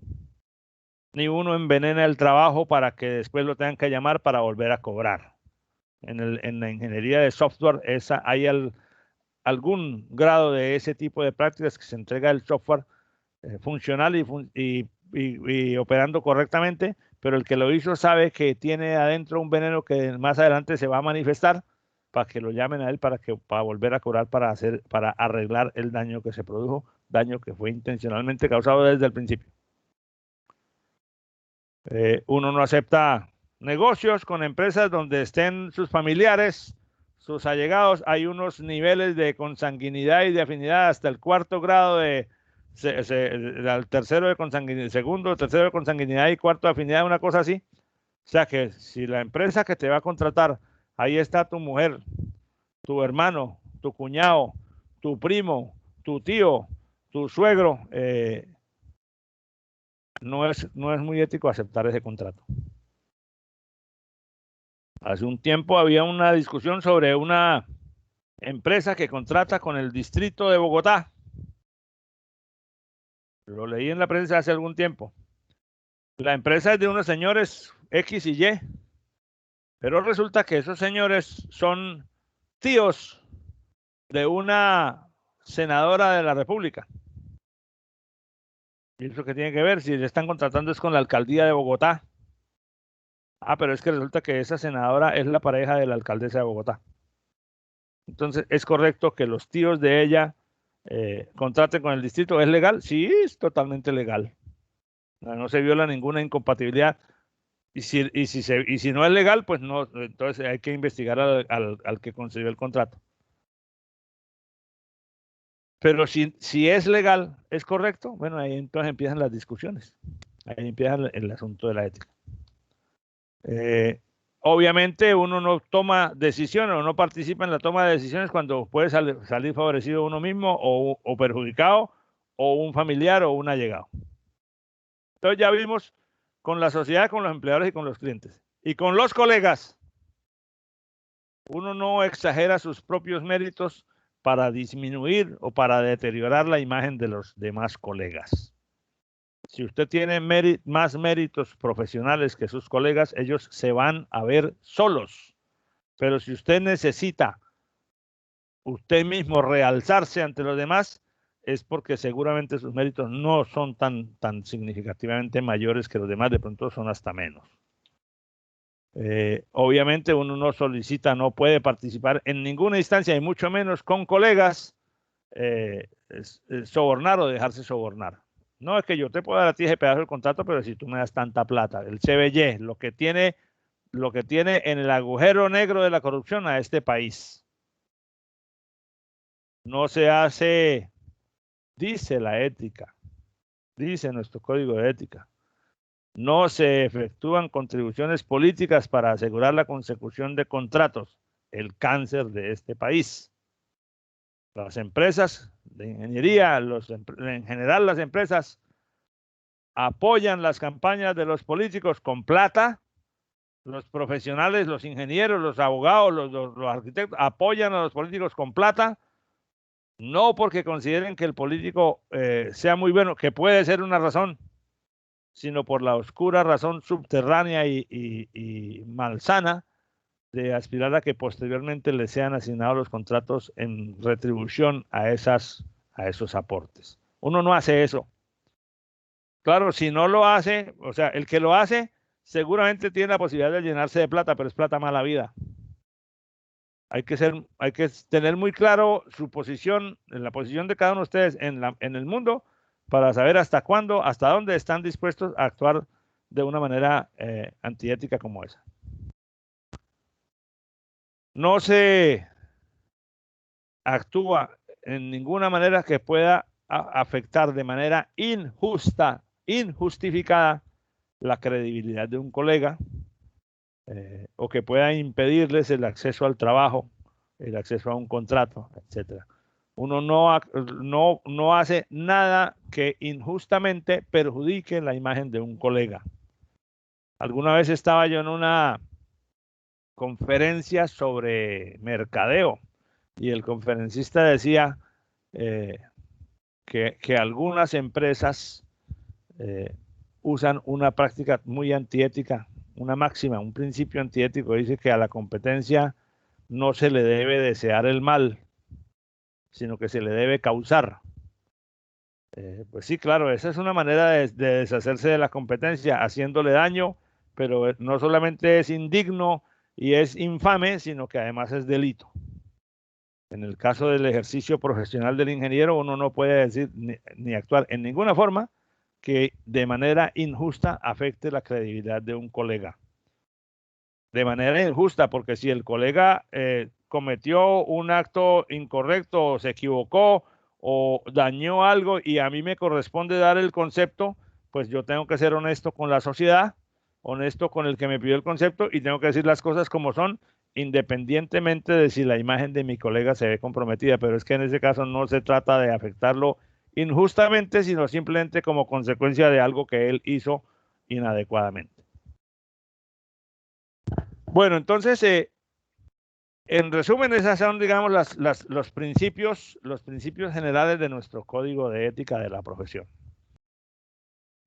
Ni uno envenena el trabajo para que después lo tengan que llamar para volver a cobrar. En la ingeniería de software hay algún grado de ese tipo de prácticas que se entrega el software funcional y operando correctamente, pero el que lo hizo sabe que tiene adentro un veneno que más adelante se va a manifestar para que lo llamen a él para volver a cobrar para arreglar el daño que se produjo, daño que fue intencionalmente causado desde el principio. Uno no acepta negocios con empresas donde estén sus familiares, sus allegados. Hay unos niveles de consanguinidad y de afinidad hasta el 4º grado al tercero de consanguinidad, segundo, tercero de consanguinidad y 4º de afinidad, una cosa así. O sea que si la empresa que te va a contratar, ahí está tu mujer, tu hermano, tu cuñado, tu primo, tu tío, tu suegro, no es muy ético aceptar ese contrato. Hace un tiempo había una discusión sobre una empresa que contrata con el distrito de Bogotá. Lo leí en la prensa hace algún tiempo. La empresa es de unos señores X y Y, pero resulta que esos señores son tíos de una senadora de la República. ¿Y eso qué tiene que ver? Si le están contratando es con la alcaldía de Bogotá. Ah, pero es que resulta que esa senadora es la pareja de la alcaldesa de Bogotá. Entonces, ¿es correcto que los tíos de ella contraten con el distrito? ¿Es legal? Sí, es totalmente legal. No se viola ninguna incompatibilidad. Y si no es legal, pues no, entonces hay que investigar al que concedió el contrato. Pero si es legal, ¿es correcto? Bueno, ahí entonces empiezan las discusiones. Ahí empieza el asunto de la ética. Obviamente uno no toma decisiones o no participa en la toma de decisiones cuando puede salir favorecido uno mismo o perjudicado o un familiar o un allegado. Entonces ya vimos con la sociedad, con los empleadores y con los clientes. Y con los colegas, uno no exagera sus propios méritos para disminuir o para deteriorar la imagen de los demás colegas. Si usted tiene más méritos profesionales que sus colegas, ellos se van a ver solos. Pero si usted necesita usted mismo realzarse ante los demás, es porque seguramente sus méritos no son tan significativamente mayores que los demás, de pronto son hasta menos. Obviamente uno no solicita, no puede participar en ninguna instancia y mucho menos con colegas sobornar o dejarse sobornar. No es que yo te puedo dar a ti ese pedazo del contrato, pero si tú me das tanta plata, el CBY, lo que tiene en el agujero negro de la corrupción a este país. No se hace, dice la ética, dice nuestro código de ética. No se efectúan contribuciones políticas para asegurar la consecución de contratos, el cáncer de este país. Las empresas de ingeniería, en general las empresas, apoyan las campañas de los políticos con plata. Los profesionales, los ingenieros, los abogados, los arquitectos, apoyan a los políticos con plata, no porque consideren que el político sea muy bueno, que puede ser una razón, sino por la oscura razón subterránea y malsana de aspirar a que posteriormente les sean asignados los contratos en retribución a esos aportes. Uno no hace eso. Claro, si no lo hace, o sea, el que lo hace seguramente tiene la posibilidad de llenarse de plata, pero es plata mala vida. Hay que tener muy claro su posición, la posición de cada uno de ustedes en el mundo, para saber hasta cuándo, hasta dónde están dispuestos a actuar de una manera antiética como esa. No se actúa en ninguna manera que pueda afectar de manera injustificada la credibilidad de un colega o que pueda impedirles el acceso al trabajo, el acceso a un contrato, etc. Uno no hace nada que injustamente perjudique la imagen de un colega. Alguna vez estaba yo en una conferencia sobre mercadeo y el conferencista decía que algunas empresas usan una práctica muy antiética, una máxima, un principio antiético. Dice que a la competencia no se le debe desear el mal, sino que se le debe causar. Pues sí, claro, esa es una manera de deshacerse de la competencia, haciéndole daño, pero no solamente es indigno y es infame, sino que además es delito. En el caso del ejercicio profesional del ingeniero, uno no puede decir ni actuar en ninguna forma que de manera injusta afecte la credibilidad de un colega. De manera injusta, porque si el colega cometió un acto incorrecto o se equivocó o dañó algo y a mí me corresponde dar el concepto, pues yo tengo que ser honesto con la sociedad, honesto con el que me pidió el concepto y tengo que decir las cosas como son, independientemente de si la imagen de mi colega se ve comprometida. Pero es que en ese caso no se trata de afectarlo injustamente, sino simplemente como consecuencia de algo que él hizo inadecuadamente. Bueno, entonces, en resumen, esas son, digamos, los principios generales de nuestro código de ética de la profesión.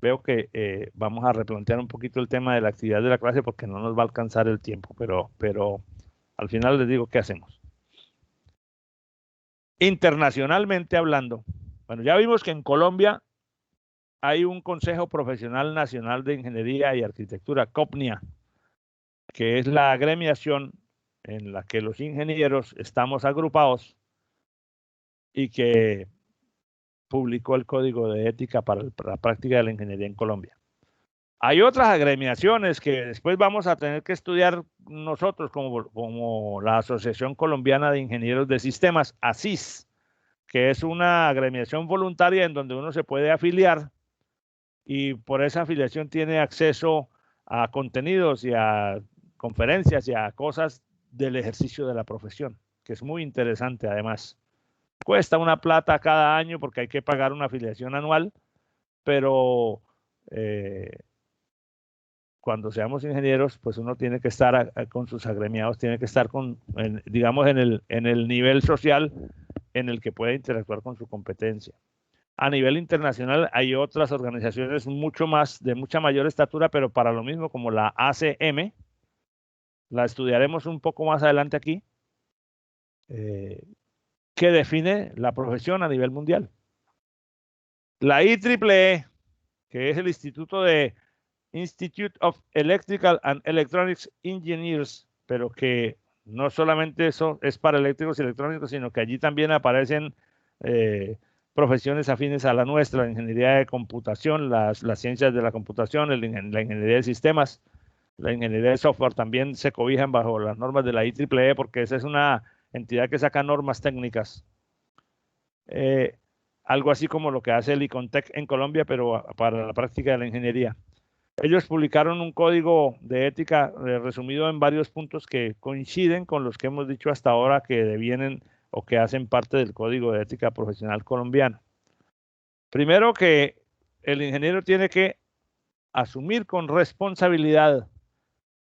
Veo que vamos a replantear un poquito el tema de la actividad de la clase porque no nos va a alcanzar el tiempo, pero al final les digo qué hacemos. Internacionalmente hablando, bueno, ya vimos que en Colombia hay un Consejo Profesional Nacional de Ingeniería y Arquitectura, COPNIA, que es la agremiación en la que los ingenieros estamos agrupados y que publicó el Código de Ética para la práctica de la ingeniería en Colombia. Hay otras agremiaciones que después vamos a tener que estudiar nosotros, como la Asociación Colombiana de Ingenieros de Sistemas, ASIS, que es una agremiación voluntaria en donde uno se puede afiliar y por esa afiliación tiene acceso a contenidos y a conferencias y a cosas del ejercicio de la profesión, que es muy interesante además. Cuesta una plata cada año porque hay que pagar una afiliación anual, pero cuando seamos ingenieros, pues uno tiene que estar con sus agremiados, tiene que estar digamos, en el nivel social en el que puede interactuar con su competencia. A nivel internacional hay otras organizaciones de mucha mayor estatura, pero para lo mismo, como la ACM, la estudiaremos un poco más adelante aquí, que define la profesión a nivel mundial. La IEEE, que es el Institute of Electrical and Electronics Engineers, pero que no solamente eso es para eléctricos y electrónicos, sino que allí también aparecen profesiones afines a la nuestra, la ingeniería de computación, las ciencias de la computación, la ingeniería de sistemas, la ingeniería de software también se cobijan bajo las normas de la IEEE, porque esa es una entidad que saca normas técnicas. Algo así como lo que hace el ICONTEC en Colombia, pero para la práctica de la ingeniería. Ellos publicaron un código de ética resumido en varios puntos que coinciden con los que hemos dicho hasta ahora que devienen o que hacen parte del Código de Ética Profesional colombiano. Primero, que el ingeniero tiene que asumir con responsabilidad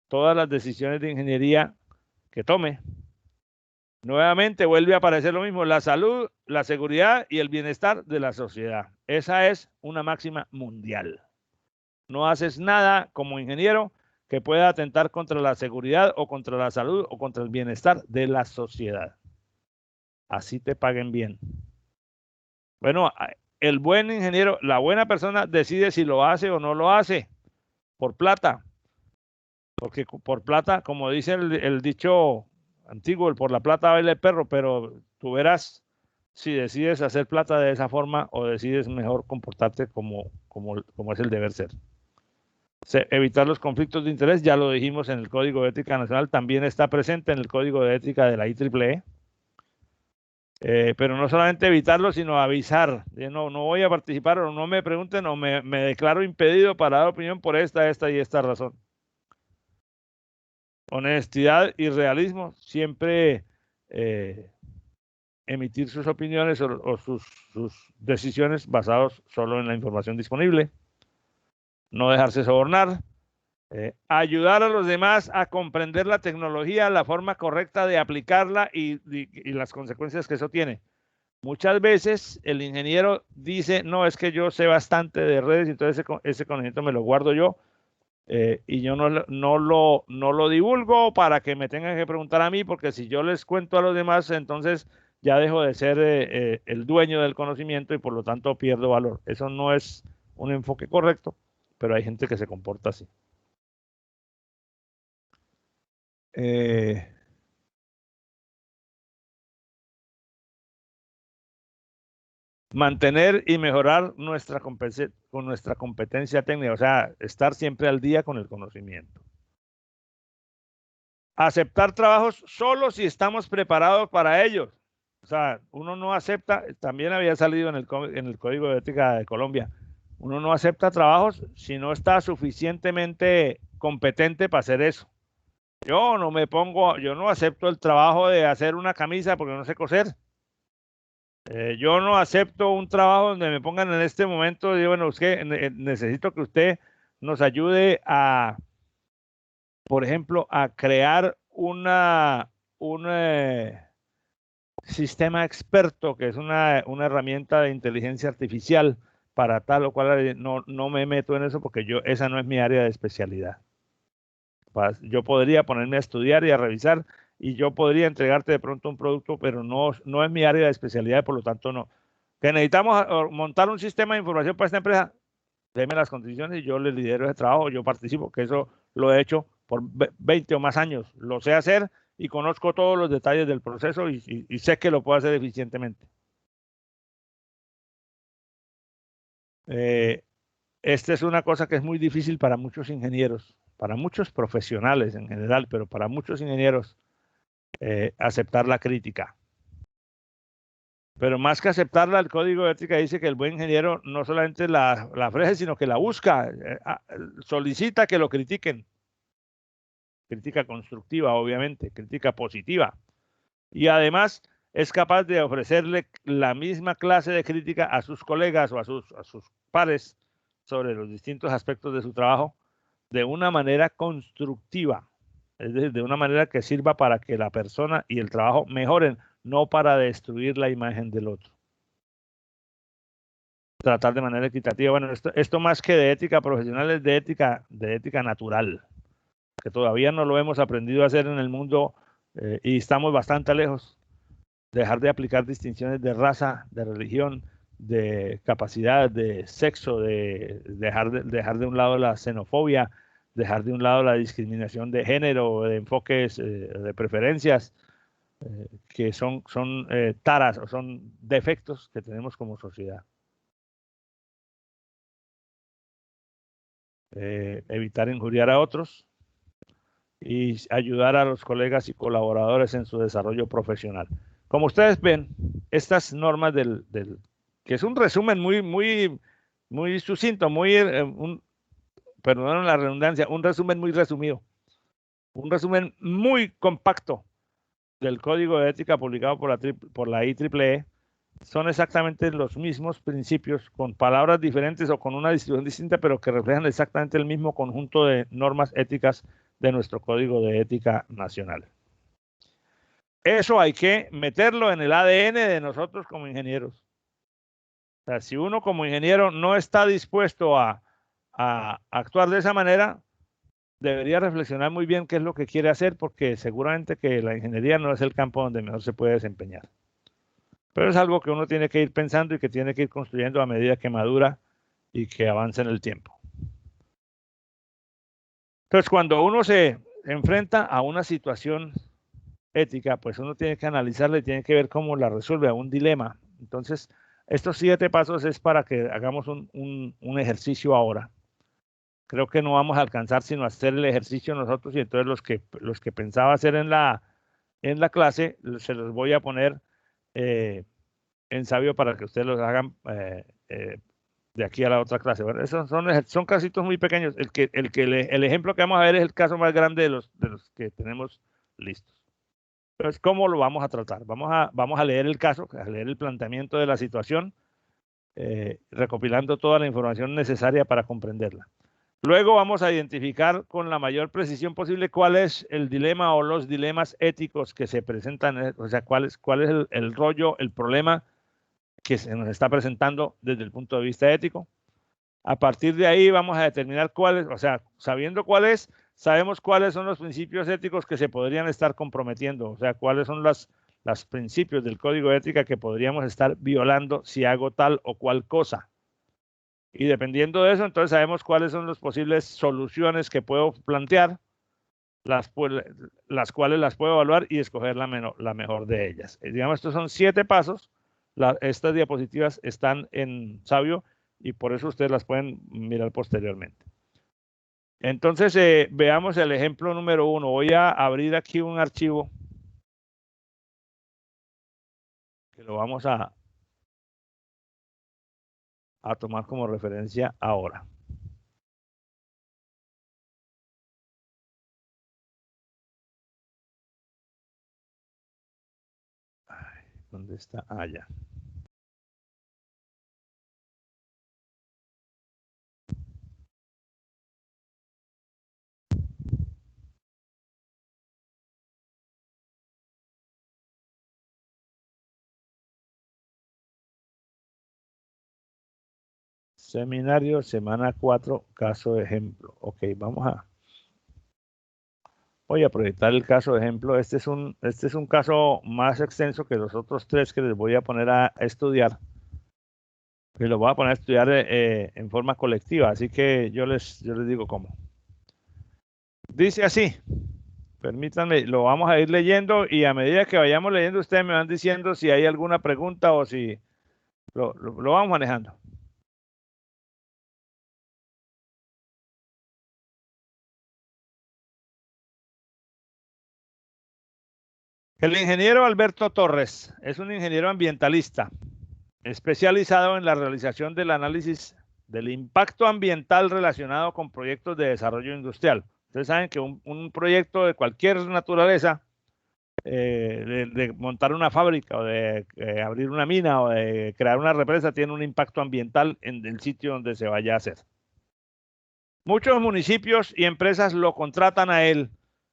todas las decisiones de ingeniería que tome. Nuevamente vuelve a aparecer lo mismo: la salud, la seguridad y el bienestar de la sociedad. Esa es una máxima mundial. No haces nada como ingeniero que pueda atentar contra la seguridad o contra la salud o contra el bienestar de la sociedad. Así te paguen bien. Bueno, el buen ingeniero, la buena persona decide si lo hace o no lo hace por plata. Porque por plata, como dice el dicho antiguo, por la plata baila el perro, pero tú verás si decides hacer plata de esa forma o decides mejor comportarte como es el deber ser. Evitar los conflictos de interés, ya lo dijimos en el Código de Ética Nacional, también está presente en el Código de Ética de la IEEE. Pero no solamente evitarlo, sino avisar. No voy a participar, o no me pregunten, o me declaro impedido para dar opinión por esta y esta razón. Honestidad y realismo, siempre emitir sus opiniones o sus decisiones basados solo en la información disponible. No dejarse sobornar. Ayudar a los demás a comprender la tecnología, la forma correcta de aplicarla y las consecuencias que eso tiene. Muchas veces el ingeniero dice: no, es que yo sé bastante de redes, entonces ese conocimiento me lo guardo yo y yo no lo divulgo para que me tengan que preguntar a mí, porque si yo les cuento a los demás, entonces ya dejo de ser el dueño del conocimiento y por lo tanto pierdo valor. Eso no es un enfoque correcto, pero hay gente que se comporta así. Mantener y mejorar nuestra competencia técnica, o sea, estar siempre al día con el conocimiento. Aceptar trabajos solo si estamos preparados para ellos. O sea, uno no acepta, también había salido en el Código de Ética de Colombia, uno no acepta trabajos si no está suficientemente competente para hacer eso. Yo no acepto el trabajo de hacer una camisa porque no sé coser. Yo no acepto un trabajo donde me pongan en este momento, digo, bueno, necesito que usted nos ayude por ejemplo, a crear un sistema experto, que es una herramienta de inteligencia artificial para tal o cual. No me meto en eso porque esa no es mi área de especialidad. Yo podría ponerme a estudiar y a revisar y yo podría entregarte de pronto un producto, pero no es mi área de especialidad, por lo tanto no. Que necesitamos montar un sistema de información para esta empresa, déme las condiciones y yo le lidero ese trabajo, yo participo, que eso lo he hecho por 20 o más años, lo sé hacer y conozco todos los detalles del proceso y sé que lo puedo hacer eficientemente. Esta es una cosa que es muy difícil para muchos ingenieros, para muchos profesionales en general, pero para muchos ingenieros, aceptar la crítica. Pero más que aceptarla, el código de ética dice que el buen ingeniero no solamente la ofrece, sino que la busca, solicita que lo critiquen. Crítica constructiva, obviamente, crítica positiva. Y además es capaz de ofrecerle la misma clase de crítica a sus colegas o a sus pares sobre los distintos aspectos de su trabajo de una manera constructiva, es decir, de una manera que sirva para que la persona y el trabajo mejoren, no para destruir la imagen del otro. Tratar de manera equitativa. Bueno, esto más que de ética profesional es de ética natural, que todavía no lo hemos aprendido a hacer en el mundo y estamos bastante lejos. Dejar de aplicar distinciones de raza, de religión, de capacidad, de sexo, de dejar de un lado la xenofobia, dejar de un lado la discriminación de género, de enfoques, de preferencias, que son taras o son defectos que tenemos como sociedad. Evitar injuriar a otros y ayudar a los colegas y colaboradores en su desarrollo profesional. Como ustedes ven, estas normas que es un resumen muy sucinto, perdón la redundancia, un resumen muy resumido, un resumen muy compacto del Código de Ética publicado por la IEEE, son exactamente los mismos principios, con palabras diferentes o con una distribución distinta, pero que reflejan exactamente el mismo conjunto de normas éticas de nuestro Código de Ética Nacional. Eso hay que meterlo en el ADN de nosotros como ingenieros. O sea, si uno como ingeniero no está dispuesto a actuar de esa manera, debería reflexionar muy bien qué es lo que quiere hacer, porque seguramente que la ingeniería no es el campo donde mejor se puede desempeñar. Pero es algo que uno tiene que ir pensando y que tiene que ir construyendo a medida que madura y que avanza en el tiempo. Entonces, cuando uno se enfrenta a una situación ética, pues uno tiene que analizarla y tiene que ver cómo la resuelve, a un dilema. Entonces, estos 7 pasos es para que hagamos un ejercicio ahora. Creo que no vamos a alcanzar sino a hacer el ejercicio nosotros, y entonces los que pensaba hacer en la clase se los voy a poner en sabio para que ustedes los hagan de aquí a la otra clase. Bueno, esos son casitos muy pequeños. El ejemplo que vamos a ver es el caso más grande de los que tenemos listos. Entonces, ¿cómo lo vamos a tratar? Vamos a leer el caso, a leer el planteamiento de la situación, recopilando toda la información necesaria para comprenderla. Luego vamos a identificar con la mayor precisión posible cuál es el dilema o los dilemas éticos que se presentan, o sea, cuál es el rollo, el problema que se nos está presentando desde el punto de vista ético. A partir de ahí vamos a determinar cuáles, o sea, sabiendo cuáles, sabemos cuáles son los principios éticos que se podrían estar comprometiendo, o sea, cuáles son los principios del código de ética que podríamos estar violando si hago tal o cual cosa. Y dependiendo de eso, entonces sabemos cuáles son las posibles soluciones que puedo plantear, las cuales las puedo evaluar y escoger la mejor de ellas. Digamos, estos son 7 pasos. Estas diapositivas están en Sabio y por eso ustedes las pueden mirar posteriormente. Entonces, veamos el ejemplo número 1. Voy a abrir aquí un archivo que lo vamos a tomar como referencia ahora. ¿Dónde está? Ya. Seminario, semana 4, caso ejemplo. Ok, vamos a Voy a proyectar el caso de ejemplo. Este es un caso más extenso que los otros 3 que les voy a poner a estudiar. Y los voy a poner a estudiar en forma colectiva, así que yo les digo cómo. Dice así, permítanme, lo vamos a ir leyendo y a medida que vayamos leyendo ustedes me van diciendo si hay alguna pregunta o si lo vamos manejando. El ingeniero Alberto Torres es un ingeniero ambientalista especializado en la realización del análisis del impacto ambiental relacionado con proyectos de desarrollo industrial. Ustedes saben que un proyecto de cualquier naturaleza, de montar una fábrica o de abrir una mina o de crear una represa, tiene un impacto ambiental en el sitio donde se vaya a hacer. Muchos municipios y empresas lo contratan a él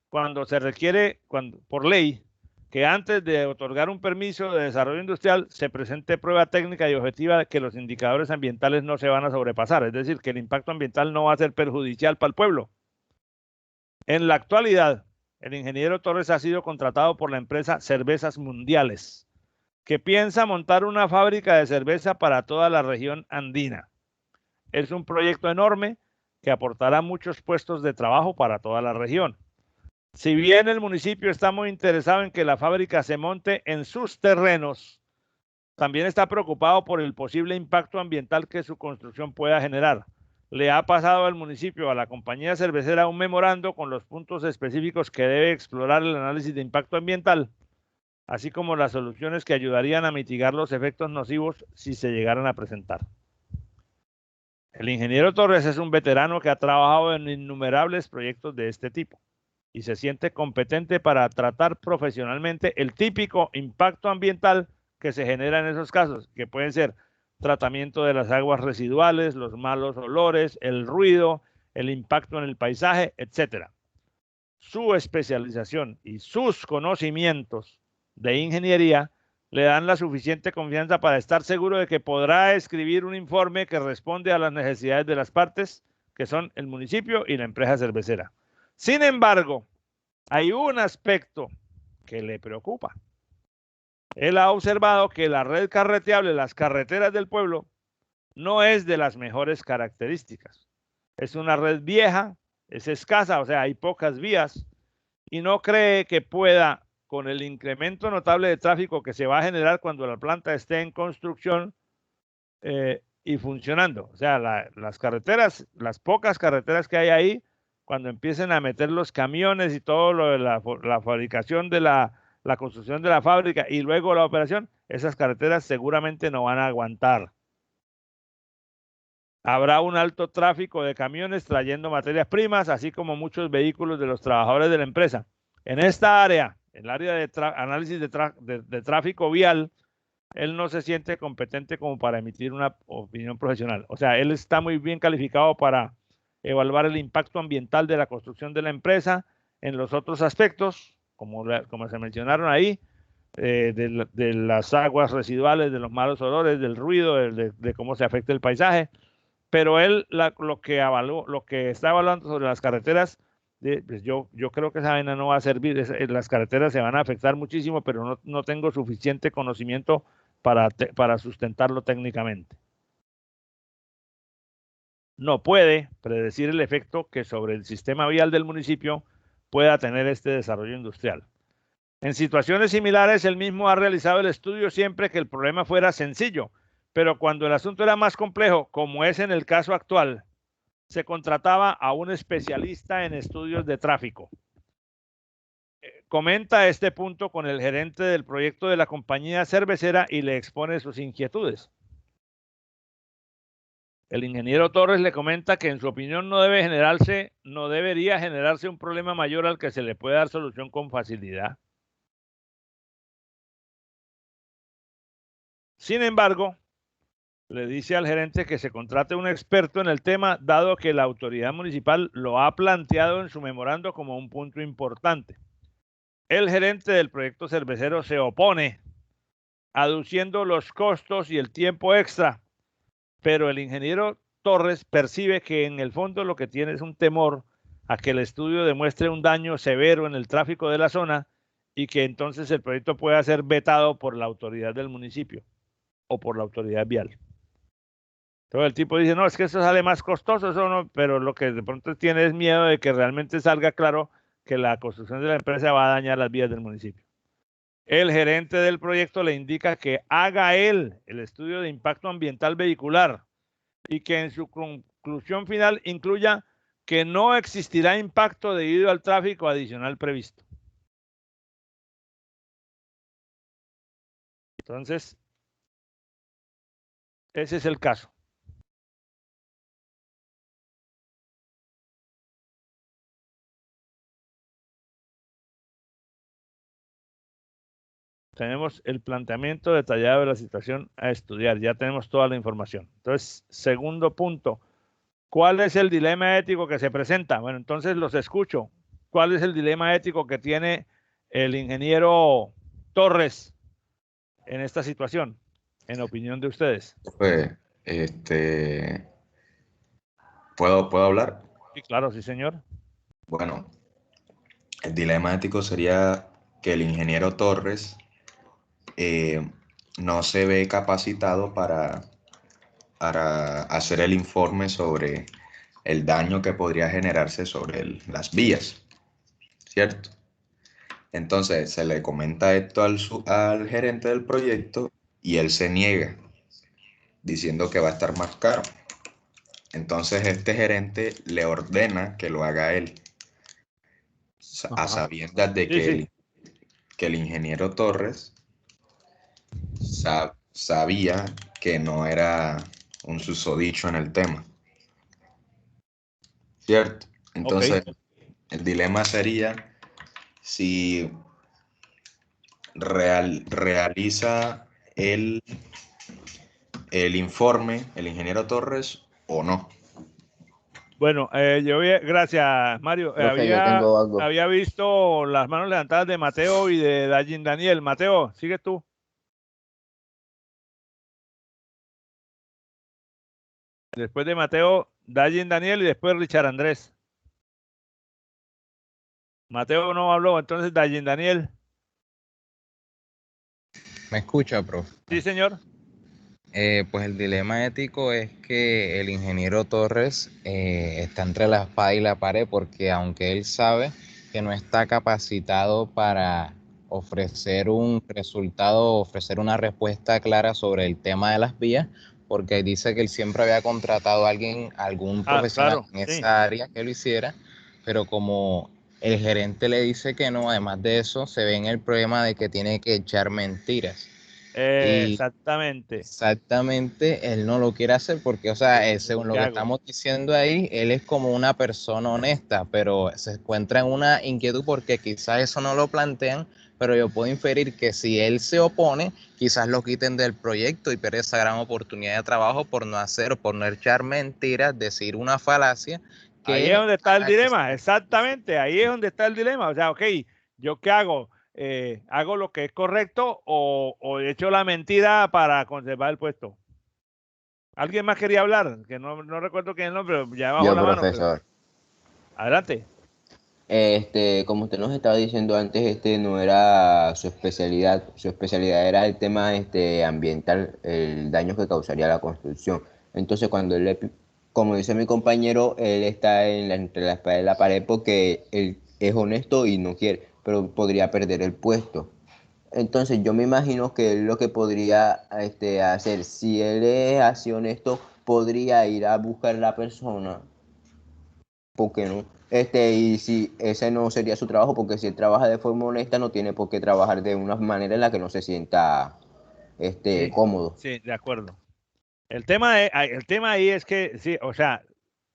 cuando se requiere, por ley, que antes de otorgar un permiso de desarrollo industrial se presente prueba técnica y objetiva de que los indicadores ambientales no se van a sobrepasar, es decir, que el impacto ambiental no va a ser perjudicial para el pueblo. En la actualidad, el ingeniero Torres ha sido contratado por la empresa Cervezas Mundiales, que piensa montar una fábrica de cerveza para toda la región andina. Es un proyecto enorme que aportará muchos puestos de trabajo para toda la región. Si bien el municipio está muy interesado en que la fábrica se monte en sus terrenos, también está preocupado por el posible impacto ambiental que su construcción pueda generar. Le ha pasado al municipio, a la compañía cervecera, un memorando con los puntos específicos que debe explorar el análisis de impacto ambiental, así como las soluciones que ayudarían a mitigar los efectos nocivos si se llegaran a presentar. El ingeniero Torres es un veterano que ha trabajado en innumerables proyectos de este tipo y se siente competente para tratar profesionalmente el típico impacto ambiental que se genera en esos casos, que pueden ser tratamiento de las aguas residuales, los malos olores, el ruido, el impacto en el paisaje, etc. Su especialización y sus conocimientos de ingeniería le dan la suficiente confianza para estar seguro de que podrá escribir un informe que responde a las necesidades de las partes, que son el municipio y la empresa cervecera. Sin embargo, hay un aspecto que le preocupa. Él ha observado que la red carreteable, las carreteras del pueblo, no es de las mejores características. Es una red vieja, es escasa, o sea, hay pocas vías, y no cree que pueda, con el incremento notable de tráfico que se va a generar cuando la planta esté en construcción y funcionando. O sea, las carreteras, las pocas carreteras que hay ahí, cuando empiecen a meter los camiones y todo lo de la fabricación de la construcción de la fábrica y luego la operación, esas carreteras seguramente no van a aguantar. Habrá un alto tráfico de camiones trayendo materias primas, así como muchos vehículos de los trabajadores de la empresa. En esta área, en el área de análisis de tráfico vial, él no se siente competente como para emitir una opinión profesional. O sea, él está muy bien calificado para evaluar el impacto ambiental de la construcción de la empresa en los otros aspectos, como se mencionaron ahí, de las aguas residuales, de los malos olores, del ruido, de cómo se afecta el paisaje. Pero él lo que está evaluando sobre las carreteras, pues yo creo que esa vaina no va a servir. Las carreteras se van a afectar muchísimo, pero no tengo suficiente conocimiento para sustentarlo técnicamente. No puede predecir el efecto que sobre el sistema vial del municipio pueda tener este desarrollo industrial. En situaciones similares, él mismo ha realizado el estudio siempre que el problema fuera sencillo, pero cuando el asunto era más complejo, como es en el caso actual, se contrataba a un especialista en estudios de tráfico. Comenta este punto con el gerente del proyecto de la compañía cervecera y le expone sus inquietudes. El ingeniero Torres le comenta que en su opinión no debería generarse un problema mayor al que se le puede dar solución con facilidad. Sin embargo, le dice al gerente que se contrate un experto en el tema, dado que la autoridad municipal lo ha planteado en su memorando como un punto importante. El gerente del proyecto cervecero se opone, aduciendo los costos y el tiempo extra, pero el ingeniero Torres percibe que en el fondo lo que tiene es un temor a que el estudio demuestre un daño severo en el tráfico de la zona y que entonces el proyecto pueda ser vetado por la autoridad del municipio o por la autoridad vial. Entonces el tipo dice, no, es que eso sale más costoso, eso no, pero lo que de pronto tiene es miedo de que realmente salga claro que la construcción de la empresa va a dañar las vías del municipio. El gerente del proyecto le indica que haga él el estudio de impacto ambiental vehicular y que en su conclusión final incluya que no existirá impacto debido al tráfico adicional previsto. Entonces, ese es el caso. Tenemos el planteamiento detallado de la situación a estudiar. Ya tenemos toda la información. Entonces, segundo punto. ¿Cuál es el dilema ético que se presenta? Bueno, entonces los escucho. ¿Cuál es el dilema ético que tiene el ingeniero Torres en esta situación, en opinión de ustedes? Pues, ¿puedo hablar? Sí, claro, sí, señor. Bueno, el dilema ético sería que el ingeniero Torres no se ve capacitado para hacer el informe sobre el daño que podría generarse sobre las vías, ¿cierto? Entonces se le comenta esto al gerente del proyecto y él se niega, diciendo que va a estar más caro. Entonces este gerente le ordena que lo haga él, a sabiendas de que el ingeniero Torres sabía que no era un susodicho en el tema, ¿cierto? Entonces, el dilema sería si realiza el informe el ingeniero Torres o no. Bueno, gracias, Mario. Profe, yo tengo algo. Había visto las manos levantadas de Mateo y de Dayin Daniel. Mateo, sigue tú. Después de Mateo, Dayin Daniel y después Richard Andrés. Mateo no habló, entonces Dayin Daniel. ¿Me escucha, profe? Sí, señor. Pues el dilema ético es que el ingeniero Torres está entre la espada y la pared porque aunque él sabe que no está capacitado para ofrecer un resultado, ofrecer una respuesta clara sobre el tema de las vías, porque dice que él siempre había contratado a algún profesional en esa área que lo hiciera, pero como el gerente le dice que no, además de eso, se ve en el problema de que tiene que echar mentiras. Exactamente. Exactamente, él no lo quiere hacer porque, o sea, según lo que estamos diciendo ahí, él es como una persona honesta, pero se encuentra en una inquietud porque quizás eso no lo plantean, pero yo puedo inferir que si él se opone, quizás lo quiten del proyecto y pierde esa gran oportunidad de trabajo por no hacer, por no echar mentiras, decir una falacia. Ahí es donde está el dilema, exactamente, ahí es donde está el dilema. O sea, ok, ¿yo qué hago? ¿Hago lo que es correcto o echo la mentira para conservar el puesto? ¿Alguien más quería hablar? Que no recuerdo quién es el nombre, pero ya bajó la mano. Profesor. Adelante. Como usted nos estaba diciendo antes, no era su especialidad. Su especialidad era el tema ambiental, el daño que causaría la construcción. Entonces, cuando como dice mi compañero, él está entre la espada y la pared porque él es honesto y no quiere, pero podría perder el puesto. Entonces yo me imagino que él lo que podría hacer, si él es así honesto, podría ir a buscar a la persona. ¿Por qué no? Y si ese no sería su trabajo, porque si él trabaja de forma honesta, no tiene por qué trabajar de una manera en la que no se sienta cómodo. Sí, de acuerdo. El tema ahí es que, sí, o sea,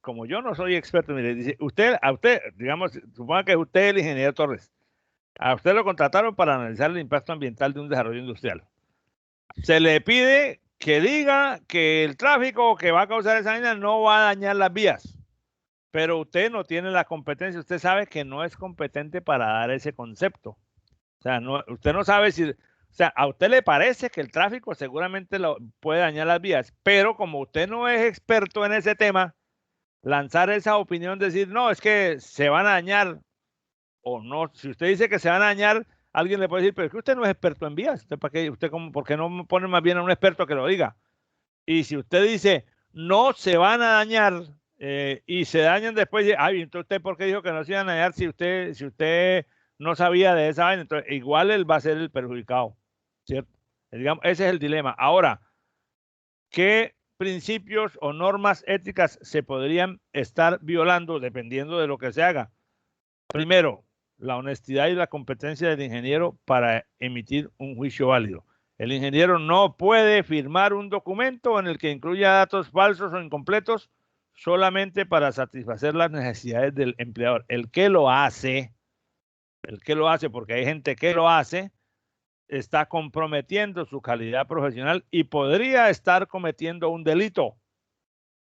como yo no soy experto, mire, dice, a usted, digamos, suponga que usted es el ingeniero Torres. A usted lo contrataron para analizar el impacto ambiental de un desarrollo industrial. Se le pide que diga que el tráfico que va a causar esa vaina no va a dañar las vías. Pero usted no tiene la competencia. Usted sabe que no es competente para dar ese concepto. O sea, usted no sabe si... O sea, a usted le parece que el tráfico seguramente puede dañar las vías. Pero como usted no es experto en ese tema, lanzar esa opinión, decir, no, es que se van a dañar, o no, si usted dice que se van a dañar, alguien le puede decir, pero es que usted no es experto en vías, ¿por qué no pone más bien a un experto que lo diga? Y si usted dice, no se van a dañar, y se dañan después, ay, entonces usted, ¿por qué dijo que no se iban a dañar si usted no sabía de esa vaina? Entonces, igual él va a ser el perjudicado, ¿cierto? Digamos, ese es el dilema. Ahora, ¿qué principios o normas éticas se podrían estar violando dependiendo de lo que se haga? Primero, la honestidad y la competencia del ingeniero para emitir un juicio válido. El ingeniero no puede firmar un documento en el que incluya datos falsos o incompletos solamente para satisfacer las necesidades del empleador. El que lo hace, porque hay gente que lo hace, está comprometiendo su calidad profesional y podría estar cometiendo un delito,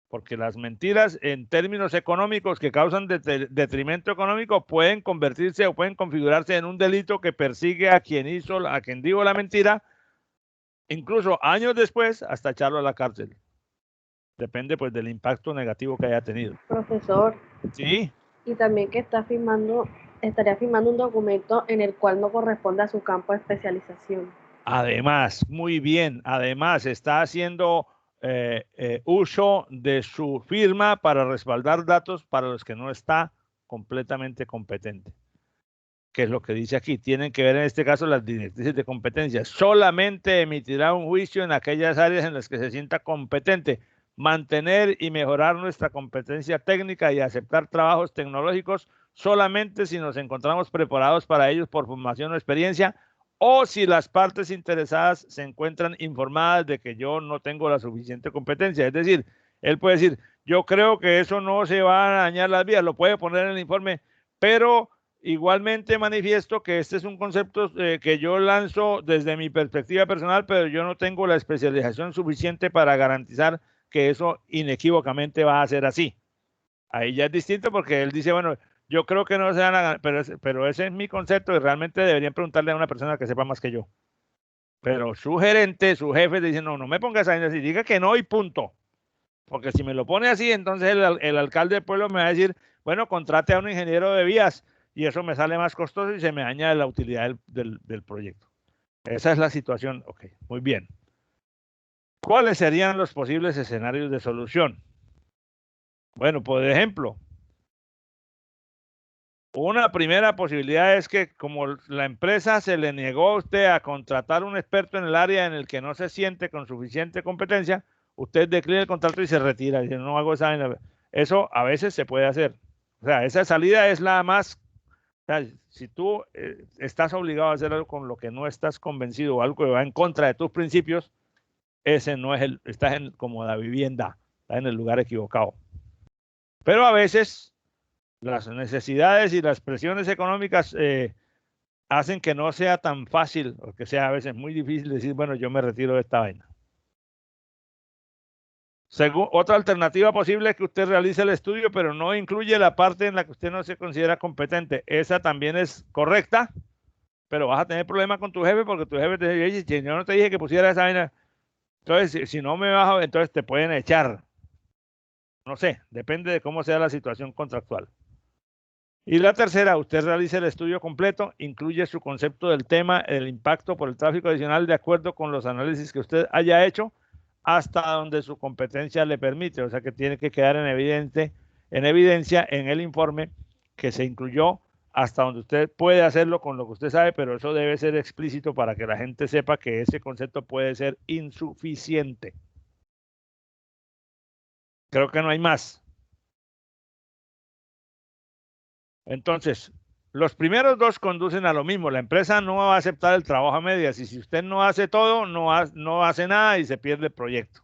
porque las mentiras en términos económicos que causan detrimento económico pueden convertirse o pueden configurarse en un delito que persigue a quien dijo la mentira, incluso años después, hasta echarlo a la cárcel. Depende pues del impacto negativo que haya tenido. Profesor. Sí. Y también que estaría firmando un documento en el cual no corresponde a su campo de especialización. Además, muy bien, además está haciendo uso de su firma para respaldar datos para los que no está completamente competente. Que es lo que dice aquí, tienen que ver en este caso las directrices de competencia. Solamente emitirá un juicio en aquellas áreas en las que se sienta competente. Mantener y mejorar nuestra competencia técnica y aceptar trabajos tecnológicos solamente si nos encontramos preparados para ellos por formación o experiencia, o si las partes interesadas se encuentran informadas de que yo no tengo la suficiente competencia. Es decir, él puede decir, yo creo que eso no se va a dañar las vías, lo puede poner en el informe, pero igualmente manifiesto que este es un concepto que yo lanzo desde mi perspectiva personal, pero yo no tengo la especialización suficiente para garantizar que eso inequívocamente va a ser así. Ahí ya es distinto porque él dice, bueno, yo creo que no se van a ganar, pero ese es mi concepto y realmente deberían preguntarle a una persona que sepa más que yo. Pero su gerente, su jefe dice, no me pongas ahí así, diga que no y punto. Porque si me lo pone así, entonces el alcalde del pueblo me va a decir, bueno, contrate a un ingeniero de vías y eso me sale más costoso y se me daña la utilidad del proyecto. Esa es la situación. Ok, muy bien. ¿Cuáles serían los posibles escenarios de solución? Bueno, por ejemplo, una primera posibilidad es que como la empresa se le negó a usted a contratar un experto en el área en el que no se siente con suficiente competencia, usted declina el contrato y se retira. Dice, no hago esa. Eso a veces se puede hacer. O sea, esa salida es la más. O sea, si tú estás obligado a hacer algo con lo que no estás convencido o algo que va en contra de tus principios, ese no es estás como la vivienda, estás en el lugar equivocado. Pero a veces las necesidades y las presiones económicas hacen que no sea tan fácil, o que sea a veces muy difícil decir, bueno, yo me retiro de esta vaina. Otra alternativa posible es que usted realice el estudio, pero no incluye la parte en la que usted no se considera competente. Esa también es correcta, pero vas a tener problemas con tu jefe porque tu jefe te dice, yo no te dije que pusiera esa vaina. Entonces, si no me bajo, entonces te pueden echar. No sé, depende de cómo sea la situación contractual. Y la tercera, usted realiza el estudio completo, incluye su concepto del tema, el impacto por el tráfico adicional de acuerdo con los análisis que usted haya hecho, hasta donde su competencia le permite. O sea que tiene que quedar en evidencia en el informe que se incluyó hasta donde usted puede hacerlo con lo que usted sabe, pero eso debe ser explícito para que la gente sepa que ese concepto puede ser insuficiente. Creo que no hay más. Entonces, los primeros dos conducen a lo mismo. La empresa no va a aceptar el trabajo a medias y si usted no hace todo, no hace nada y se pierde el proyecto.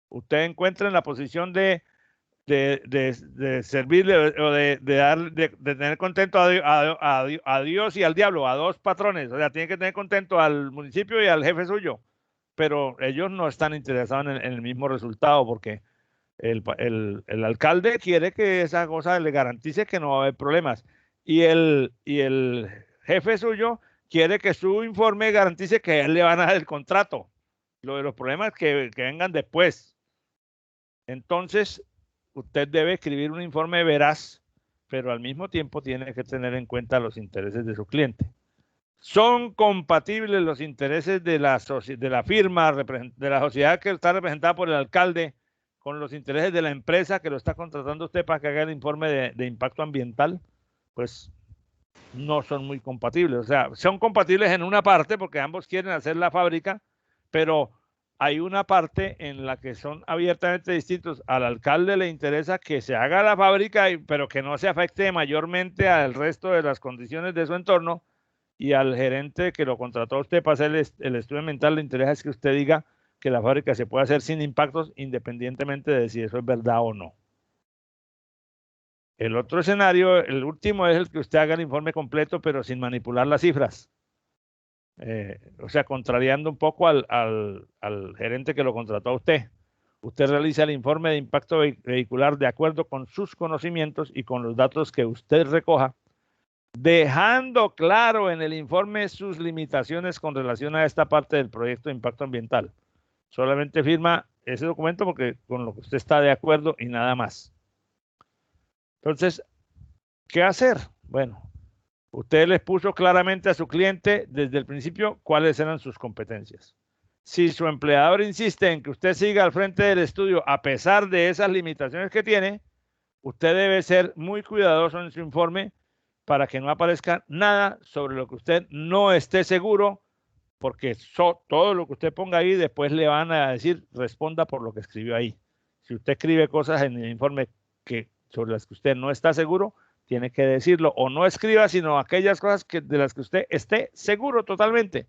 Usted encuentra en la posición de servirle o de tener contento a Dios y al diablo, a dos patrones. O sea, tiene que tener contento al municipio y al jefe suyo, pero ellos no están interesados en el mismo resultado porque el alcalde quiere que esa cosa le garantice que no va a haber problemas y el jefe suyo quiere que su informe garantice que a él le van a dar el contrato. Lo de los problemas que vengan después. Entonces, usted debe escribir un informe veraz, pero al mismo tiempo tiene que tener en cuenta los intereses de su cliente. ¿Son compatibles los intereses de la firma, de la sociedad que está representada por el alcalde, con los intereses de la empresa que lo está contratando usted para que haga el informe de impacto ambiental? Pues no son muy compatibles. O sea, son compatibles en una parte porque ambos quieren hacer la fábrica, pero hay una parte en la que son abiertamente distintos. Al alcalde le interesa que se haga la fábrica, pero que no se afecte mayormente al resto de las condiciones de su entorno, y al gerente que lo contrató a usted para hacer el estudio ambiental le interesa es que usted diga que la fábrica se puede hacer sin impactos, independientemente de si eso es verdad o no. El otro escenario, el último, es el que usted haga el informe completo, pero sin manipular las cifras. O sea, contrariando un poco al gerente que lo contrató a usted. Usted realiza el informe de impacto vehicular de acuerdo con sus conocimientos y con los datos que usted recoja, dejando claro en el informe sus limitaciones con relación a esta parte del proyecto de impacto ambiental. Solamente firma ese documento porque con lo que usted está de acuerdo y nada más. Entonces, ¿qué hacer? Bueno, usted les puso claramente a su cliente desde el principio cuáles eran sus competencias. Si su empleador insiste en que usted siga al frente del estudio a pesar de esas limitaciones que tiene, usted debe ser muy cuidadoso en su informe para que no aparezca nada sobre lo que usted no esté seguro, porque todo lo que usted ponga ahí después le van a decir responda por lo que escribió ahí. Si usted escribe cosas en el informe sobre las que usted no está seguro, tiene que decirlo, o no escriba sino aquellas cosas de las que usted esté seguro totalmente.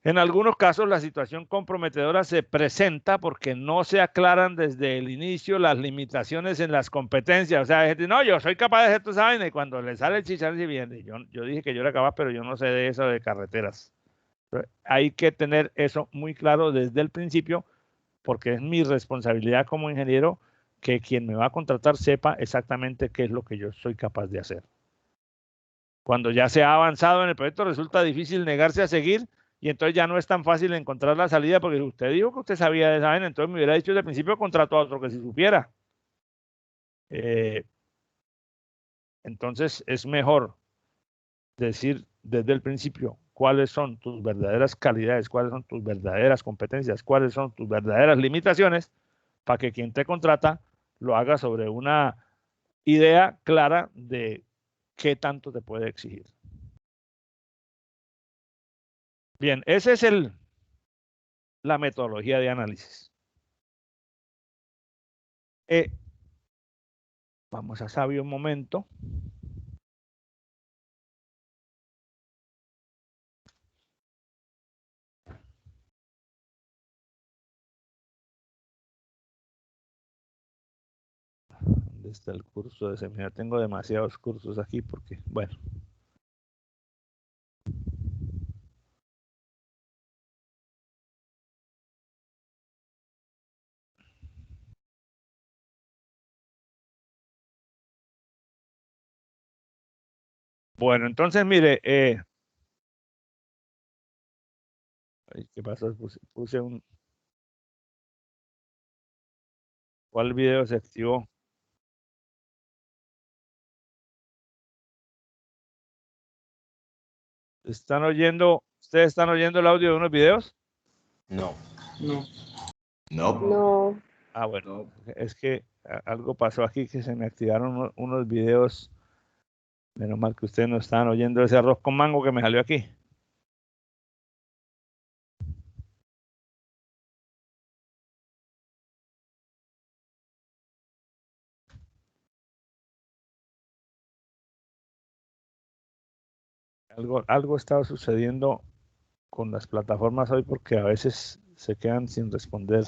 En algunos casos la situación comprometedora se presenta porque no se aclaran desde el inicio las limitaciones en las competencias. O sea, hay gente, no, yo soy capaz de hacer toda esa vaina, y cuando le sale el chicharrón, viene, yo dije que yo era capaz, pero yo no sé de eso de carreteras. Entonces, hay que tener eso muy claro desde el principio, porque es mi responsabilidad como ingeniero que quien me va a contratar sepa exactamente qué es lo que yo soy capaz de hacer. Cuando ya se ha avanzado en el proyecto, resulta difícil negarse a seguir, y entonces ya no es tan fácil encontrar la salida, porque usted dijo que usted sabía de esa vaina, entonces me hubiera dicho desde el principio, contrató a otro que sí supiera. Entonces es mejor decir desde el principio cuáles son tus verdaderas calidades, cuáles son tus verdaderas competencias, cuáles son tus verdaderas limitaciones, para que quien te contrata lo haga sobre una idea clara de qué tanto te puede exigir. Bien, esa es la metodología de análisis. Vamos a Sabio un momento. ¿Dónde está el curso de seminario? Tengo demasiados cursos aquí porque, bueno. Bueno, entonces mire, ¿qué pasó? Puse un... ¿Cuál video se activó? ¿Ustedes están oyendo el audio de unos videos? No. No. No. Ah, bueno, es que algo pasó aquí que se me activaron unos videos. Menos mal que ustedes no estaban oyendo ese arroz con mango que me salió aquí. Algo estaba sucediendo con las plataformas hoy porque a veces se quedan sin responder.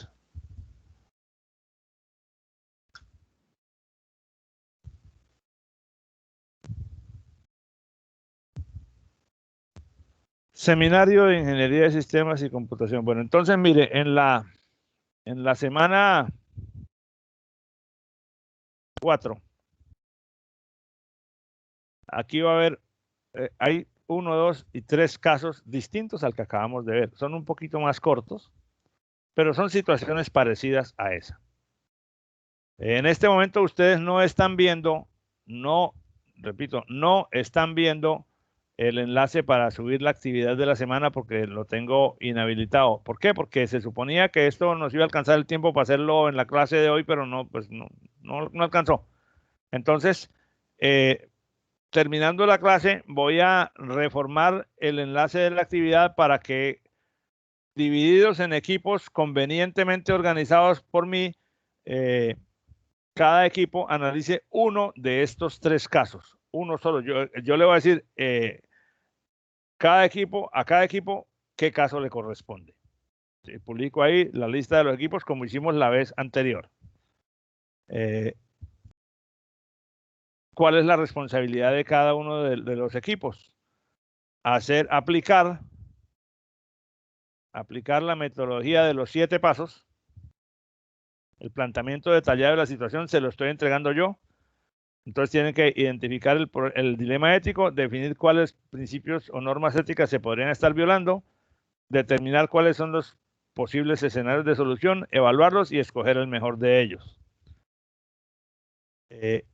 Seminario de Ingeniería de Sistemas y Computación. Bueno, entonces mire, en la semana 4, aquí va a haber, hay 1, 2 y 3 casos distintos al que acabamos de ver. Son un poquito más cortos, pero son situaciones parecidas a esa. En este momento ustedes no están viendo, repito, no están viendo el enlace para subir la actividad de la semana porque lo tengo inhabilitado. ¿Por qué? Porque se suponía que esto nos iba a alcanzar el tiempo para hacerlo en la clase de hoy, pero no, pues no alcanzó. Entonces, terminando la clase, voy a reformar el enlace de la actividad para que, divididos en equipos convenientemente organizados por mí, cada equipo analice uno de estos 3 casos. Uno solo. Yo le voy a decir a cada equipo qué caso le corresponde. Publico ahí la lista de los equipos como hicimos la vez anterior. ¿Cuál es la responsabilidad de cada uno de los equipos? Aplicar la metodología de los 7 pasos. El planteamiento detallado de la situación se lo estoy entregando yo. Entonces tienen que identificar el dilema ético, definir cuáles principios o normas éticas se podrían estar violando, determinar cuáles son los posibles escenarios de solución, evaluarlos y escoger el mejor de ellos.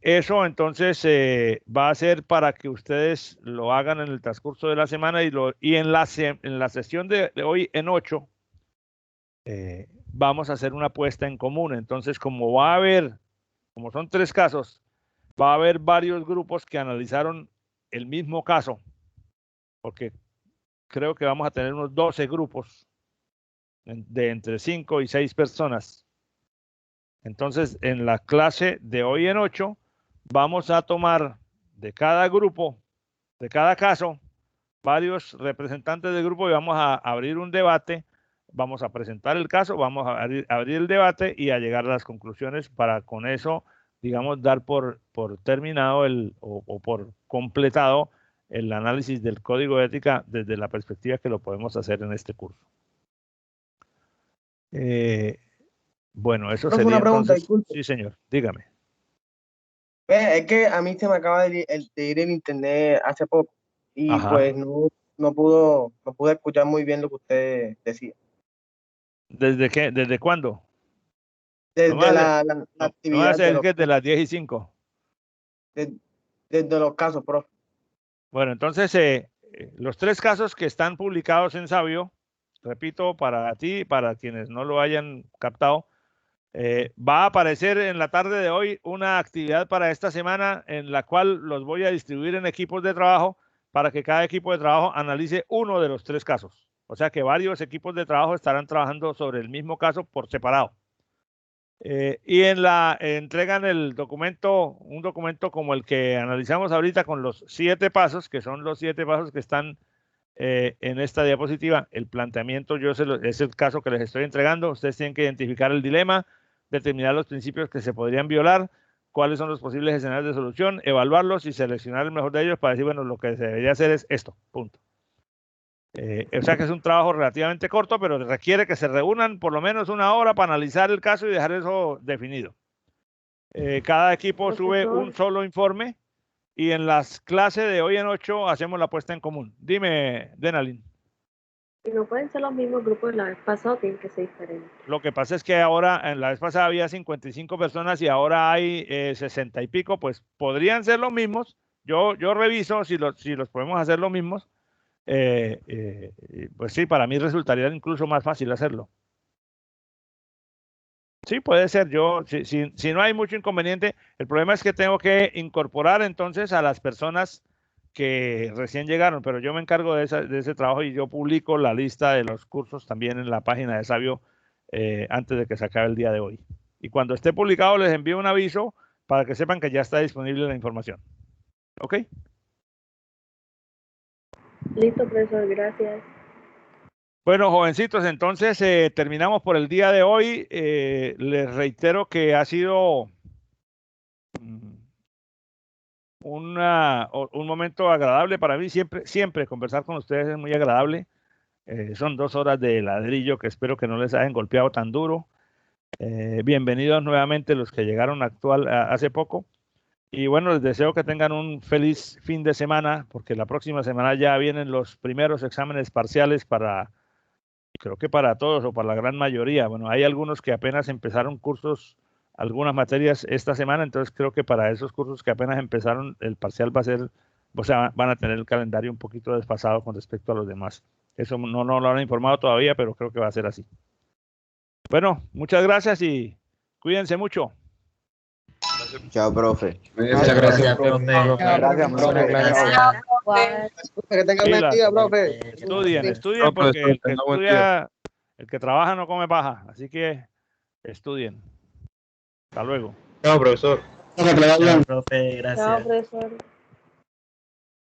Eso entonces va a ser para que ustedes lo hagan en el transcurso de la semana y en la sesión de hoy en 8 vamos a hacer una puesta en común. Entonces, como son 3 casos, va a haber varios grupos que analizaron el mismo caso, porque creo que vamos a tener unos 12 grupos de entre 5 y 6 personas. Entonces, en la clase de hoy en 8, vamos a tomar de cada grupo, de cada caso, varios representantes del grupo y vamos a abrir un debate, vamos a presentar el caso, vamos a abrir el debate y a llegar a las conclusiones para con eso, digamos, dar por terminado o por completado el análisis del código de ética desde la perspectiva que lo podemos hacer en este curso. Bueno, eso sería una pregunta, entonces. disculpe. Sí, señor, dígame. Es que a mí se me acaba de ir el internet hace poco y Ajá. pues no pude escuchar muy bien lo que usted decía. ¿Desde cuándo? Desde la No actividad va a ser que de las 10:05. desde los casos, profe. Bueno, entonces los 3 casos que están publicados en Sabio, repito, para ti, para quienes no lo hayan captado, va a aparecer en la tarde de hoy una actividad para esta semana en la cual los voy a distribuir en equipos de trabajo para que cada equipo de trabajo analice uno de los 3 casos. O sea que varios equipos de trabajo estarán trabajando sobre el mismo caso por separado. Y entregan un documento como el que analizamos ahorita con los 7 pasos, que son los 7 pasos que están en esta diapositiva. El planteamiento es el caso que les estoy entregando. Ustedes tienen que identificar el dilema, determinar los principios que se podrían violar, cuáles son los posibles escenarios de solución, evaluarlos y seleccionar el mejor de ellos para decir, bueno, lo que se debería hacer es esto, punto. O sea que es un trabajo relativamente corto, pero requiere que se reúnan por lo menos 1 hora para analizar el caso y dejar eso definido. Cada equipo sube un solo informe y en las clases de hoy en 8 hacemos la puesta en común. Dime, Denalyn. Y no pueden ser los mismos grupos de la vez pasada, tienen que ser diferentes. Lo que pasa es que ahora, en la vez pasada había 55 personas y ahora hay 60 y pico, pues podrían ser los mismos. Yo reviso si los podemos hacer los mismos. Pues sí, para mí resultaría incluso más fácil hacerlo. Sí, puede ser. Si no hay mucho inconveniente, el problema es que tengo que incorporar entonces a las personas que recién llegaron, pero yo me encargo de ese trabajo y yo publico la lista de los cursos también en la página de Sabio antes de que se acabe el día de hoy. Y cuando esté publicado les envío un aviso para que sepan que ya está disponible la información. ¿Ok? Listo, profesor, gracias. Bueno, jovencitos, entonces terminamos por el día de hoy. Les reitero que ha sido un momento agradable para mí. Siempre conversar con ustedes es muy agradable. Son 2 horas de ladrillo que espero que no les hayan golpeado tan duro. Bienvenidos nuevamente los que llegaron hace poco. Y bueno, les deseo que tengan un feliz fin de semana, porque la próxima semana ya vienen los primeros exámenes parciales creo que para todos o para la gran mayoría. Bueno, hay algunos que apenas empezaron cursos algunas materias esta semana, entonces creo que para esos cursos que apenas empezaron, el parcial va a ser, o sea, van a tener el calendario un poquito desfasado con respecto a los demás. Eso no lo han informado todavía, pero creo que va a ser así. Bueno, muchas gracias y cuídense mucho. Chao, profe. Muchas gracias, profe. Gracias, profe. Que tengan buen día, profe. Estudien porque el que estudia, el que trabaja no come paja, así que estudien. Hasta luego. Chao, profesor. Chao, profe, gracias. Chao, profesor.